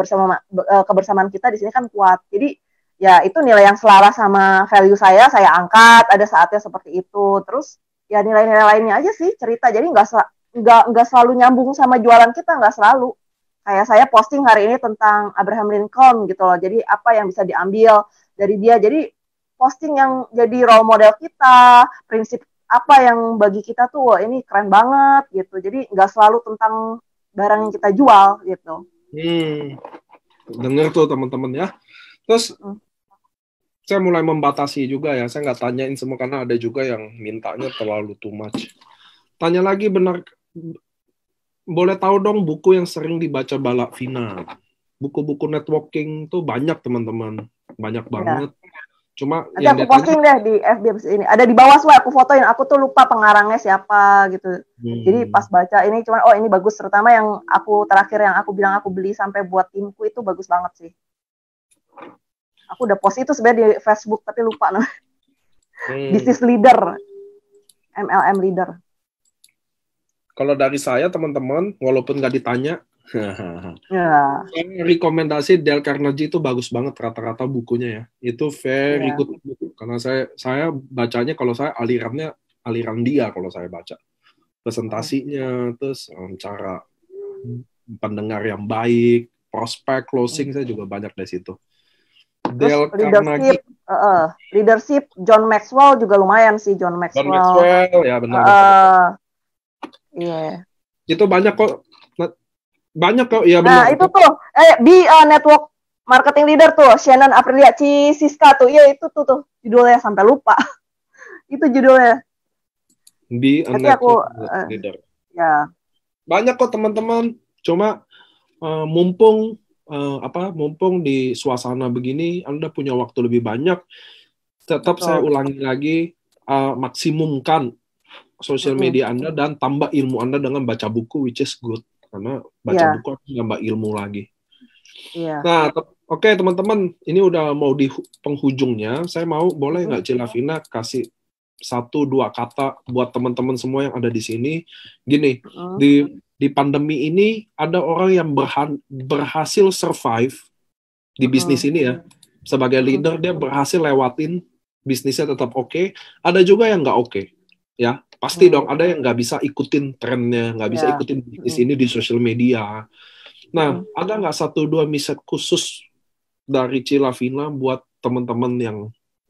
kebersamaan kita di sini kan kuat. Jadi ya itu nilai yang selaras sama value saya angkat, ada saatnya seperti itu. Terus ya nilai-nilai lainnya aja sih cerita. Jadi nggak selalu nyambung sama jualan kita, nggak selalu. Kayak saya posting hari ini tentang Abraham Lincoln gitu loh. Jadi apa yang bisa diambil dari dia. Jadi posting yang jadi role model kita, prinsip apa yang bagi kita tuh wah ini keren banget gitu. Jadi nggak selalu tentang barang yang kita jual gitu. Dengar tuh teman-teman ya. Terus saya mulai membatasi juga ya. Saya nggak tanyain semua karena ada juga yang mintanya terlalu too much. Tanya lagi benar. Boleh tahu dong buku yang sering dibaca Balak Vina? Buku-buku networking tuh banyak teman-teman. Banyak banget. Cuma nanti aku posting deh di FB ini. Ada di bawah aku fotoin. Aku tuh lupa pengarangnya siapa gitu. Jadi pas baca ini cuman ini bagus, terutama yang aku terakhir yang aku bilang aku beli sampai buat timku itu bagus banget sih. Aku udah post itu sebenarnya di Facebook tapi lupa namanya. Business leader. MLM leader. Kalau dari saya teman-teman, walaupun nggak ditanya, saya rekomendasi Dale Carnegie itu bagus banget rata-rata bukunya ya. Itu very good buku. Karena saya bacanya kalau saya aliran dia kalau saya baca. presentasinya, terus cara pendengar yang baik, prospek, closing saya juga banyak dari situ. Terus Dale Carnegie, leadership John Maxwell juga lumayan sih, John John Maxwell. Maxwell, ya benar. Iya. Itu banyak kok, ya benar. Nah itu tuh, di network marketing leader tuh, Shannon Aprilia Siska tuh, iya itu tuh judulnya sampai lupa. Itu judulnya. Be a network leader. Ya. Banyak kok teman-teman. Cuma mumpung di suasana begini, Anda punya waktu lebih banyak. Tetap saya ulangi lagi, maksimumkan sosial media Anda dan tambah ilmu Anda dengan baca buku, which is good. Karena baca buku akan nambah ilmu lagi. Nah, oke teman-teman, ini udah mau di penghujungnya. Saya boleh nggak Cilavina kasih 1-2 kata buat teman-teman semua yang ada di sini. Gini, di pandemi ini ada orang yang berhasil survive di bisnis ini ya. Sebagai leader dia berhasil lewatin bisnisnya tetap oke. Ada juga yang nggak oke. Ya, pasti dong ada yang nggak bisa ikutin trennya, nggak bisa ikutin bisnis ini di sosial media. Nah, ada nggak 1-2 message khusus dari Cilavina buat teman-teman yang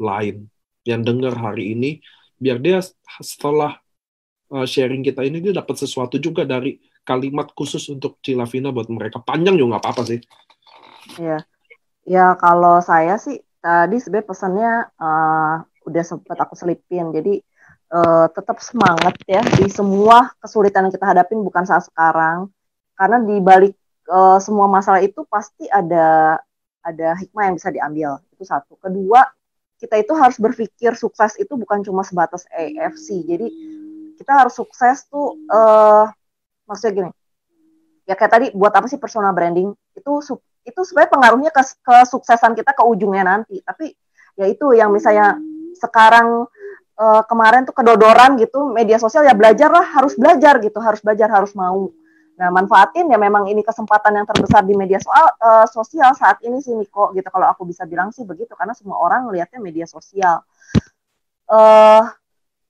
lain yang dengar hari ini, biar dia setelah sharing kita ini dia dapat sesuatu juga dari kalimat khusus untuk Cilavina buat mereka. Panjang juga nggak apa-apa sih. Iya, ya kalau saya sih tadi sebenarnya pesannya udah sempat aku selipin. Jadi tetap semangat ya di semua kesulitan yang kita hadapin, bukan saat sekarang. Karena di balik semua masalah itu pasti ada hikmah yang bisa diambil. Itu satu. Kedua, kita itu harus berpikir sukses itu bukan cuma sebatas AFC. Jadi kita harus sukses tuh maksudnya gini. Ya kayak tadi, buat apa sih personal branding? Itu sebenarnya pengaruhnya ke kesuksesan kita ke ujungnya nanti. Tapi ya itu yang misalnya sekarang kemarin tuh kedodoran gitu media sosial, ya belajarlah, harus belajar gitu, harus belajar, harus mau. Nah, manfaatin ya, memang ini kesempatan yang terbesar di media sosial saat ini sih Niko gitu. Kalau aku bisa bilang sih begitu, karena semua orang lihatnya media sosial.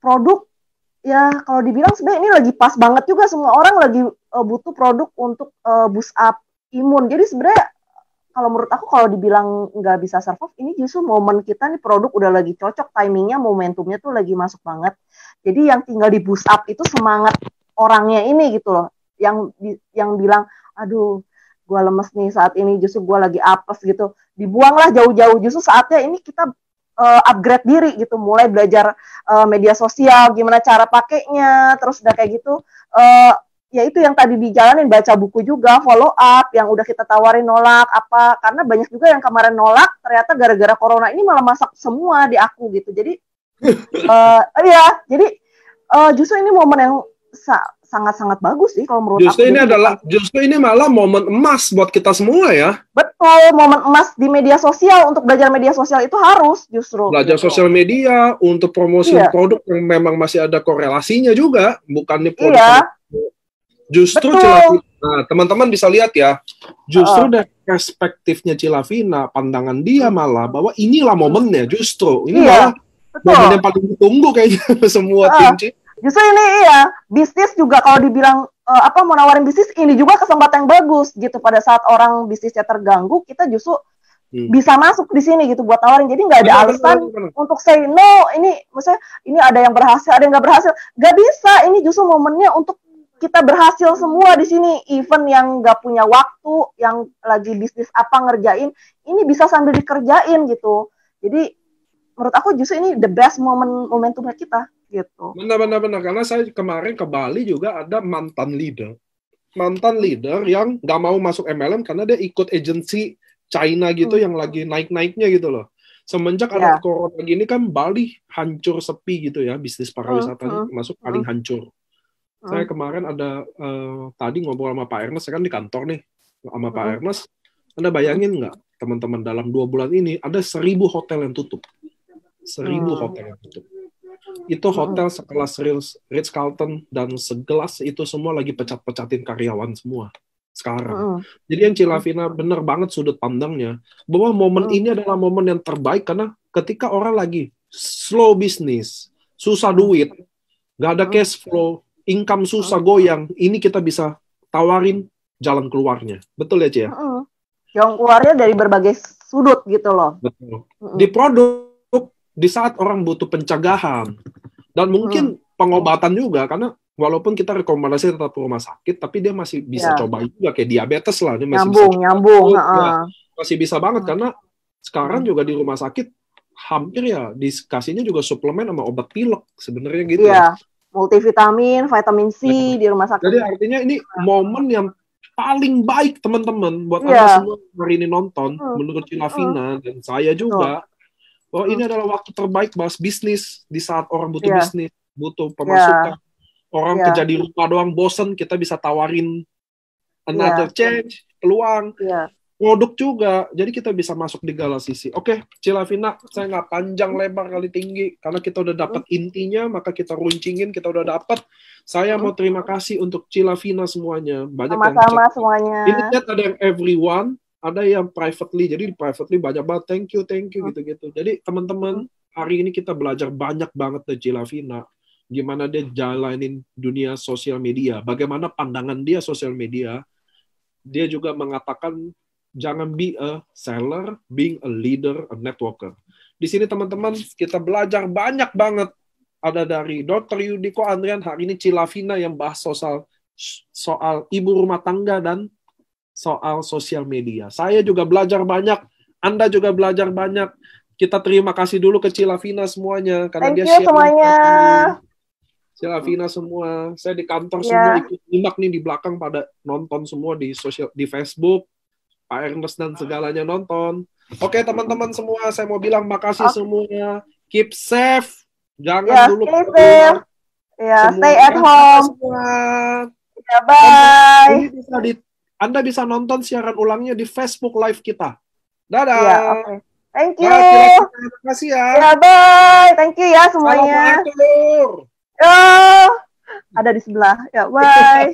Produk ya kalau dibilang sebenarnya ini lagi pas banget juga, semua orang lagi butuh produk untuk boost up imun. Jadi sebenarnya kalau menurut aku kalau dibilang nggak bisa survive, ini justru momen kita nih, produk udah lagi cocok, timingnya, momentumnya tuh lagi masuk banget. Jadi yang tinggal di boost up itu semangat orangnya ini gitu loh. Yang bilang, aduh, gue lemes nih saat ini, justru gue lagi apes gitu. Dibuanglah jauh-jauh, justru saatnya ini kita upgrade diri gitu, mulai belajar media sosial, gimana cara pakainya, terus udah kayak gitu. Ya itu yang tadi dijalanin, baca buku juga, follow up, yang udah kita tawarin nolak, apa, karena banyak juga yang kemarin nolak, ternyata gara-gara corona ini malah masak semua di aku gitu. Jadi, jadi justru ini momen yang sangat-sangat bagus sih kalau menurut aku. Justru ini malah momen emas buat kita semua ya. Betul, momen emas di media sosial, untuk belajar media sosial itu harus justru. Belajar sosial media untuk promosi produk yang memang masih ada korelasinya juga, bukan nih produk. Justru Cilavina, teman-teman bisa lihat ya, justru dari perspektifnya Cilavina, pandangan dia malah bahwa inilah momennya, justru ini malah momen yang paling ditunggu kayaknya semua tim. Justru ini bisnis juga kalau dibilang mau nawarin bisnis, ini juga kesempatan yang bagus gitu. Pada saat orang bisnisnya terganggu, kita justru bisa masuk di sini gitu buat nawarin. Jadi nggak ada alasan untuk say no. Ini maksudnya ini ada yang berhasil, ada yang nggak berhasil. Nggak bisa. Ini justru momennya untuk kita berhasil semua di sini. Even yang nggak punya waktu, yang lagi bisnis apa ngerjain, ini bisa sambil dikerjain gitu. Jadi menurut aku justru ini the best momentumnya kita gitu. Benar. Karena saya kemarin ke Bali juga ada mantan leader yang nggak mau masuk MLM karena dia ikut agensi China gitu yang lagi naik-naiknya gitu loh. Semenjak ada corona gini kan Bali hancur sepi gitu ya, bisnis pariwisatanya masuk paling hancur. Saya kemarin ada tadi ngobrol sama Pak Ernest, saya kan di kantor nih sama Pak Ernest. Anda bayangin nggak teman-teman, dalam 2 bulan ini ada 1.000 hotel yang tutup. 1.000 hotel yang tutup. Itu hotel sekelas Ritz-Carlton dan segelas itu semua lagi pecat-pecatin karyawan semua sekarang. Jadi yang Cilavina bener banget sudut pandangnya, bahwa momen ini adalah momen yang terbaik, karena ketika orang lagi slow bisnis, susah duit, nggak ada cash flow, income susah goyang, ini kita bisa tawarin jalan keluarnya. Betul ya, Cia? Jalan keluarnya dari berbagai sudut gitu loh. Betul. Di produk, di saat orang butuh pencegahan, dan mungkin pengobatan juga, karena walaupun kita rekomendasi tetap ke rumah sakit, tapi dia masih bisa cobain juga, kayak diabetes lah. Dia masih nyambung. Masih bisa banget, karena sekarang juga di rumah sakit, hampir ya dikasihnya juga suplemen sama obat pilek sebenarnya gitu ya. Multivitamin, vitamin C di rumah sakit. Jadi artinya ini momen yang paling baik teman-teman buat Anda semua hari ini nonton, menurut Cilavina dan saya juga. Oh, ini adalah waktu terbaik bahas bisnis di saat orang butuh bisnis, butuh pemasukan. Orang kerja di rumah doang bosen, kita bisa tawarin another change, peluang. Produk juga, jadi kita bisa masuk di segala sisi. Oke, Cilavina, saya nggak panjang lebar kali tinggi, karena kita udah dapat intinya, maka kita runcingin, kita udah dapat. Saya mau terima kasih untuk Cilavina semuanya. Banyak sama-sama semuanya. Ini chat ada yang everyone, ada yang privately, jadi di privately banyak banget, thank you, gitu-gitu. Jadi teman-teman, hari ini kita belajar banyak banget dari Cilavina, gimana dia jalanin dunia sosial media, bagaimana pandangan dia sosial media. Dia juga mengatakan, jangan be a seller, being a leader, a networker. Di sini teman-teman kita belajar banyak banget. Ada dari Dr. Yudiko Andrian, hari ini Cilavina yang bahas soal ibu rumah tangga dan soal sosial media. Saya juga belajar banyak, Anda juga belajar banyak. Kita terima kasih dulu ke Cilavina semuanya, karena Thank dia you semuanya. Cilavina semua, saya di kantor semua ikut nyimak nih di belakang pada nonton semua di Facebook. Pak Ernest dan segalanya nonton. Oke teman-teman semua, saya mau bilang makasih semuanya. Keep safe. Jangan dulu keluar. Stay at home. Bye. Anda bisa nonton siaran ulangnya di Facebook Live kita. Dadah. Thank you. Terima kasih ya. Bye. Thank you ya semuanya. Salam Arthur. Ada di sebelah. Bye.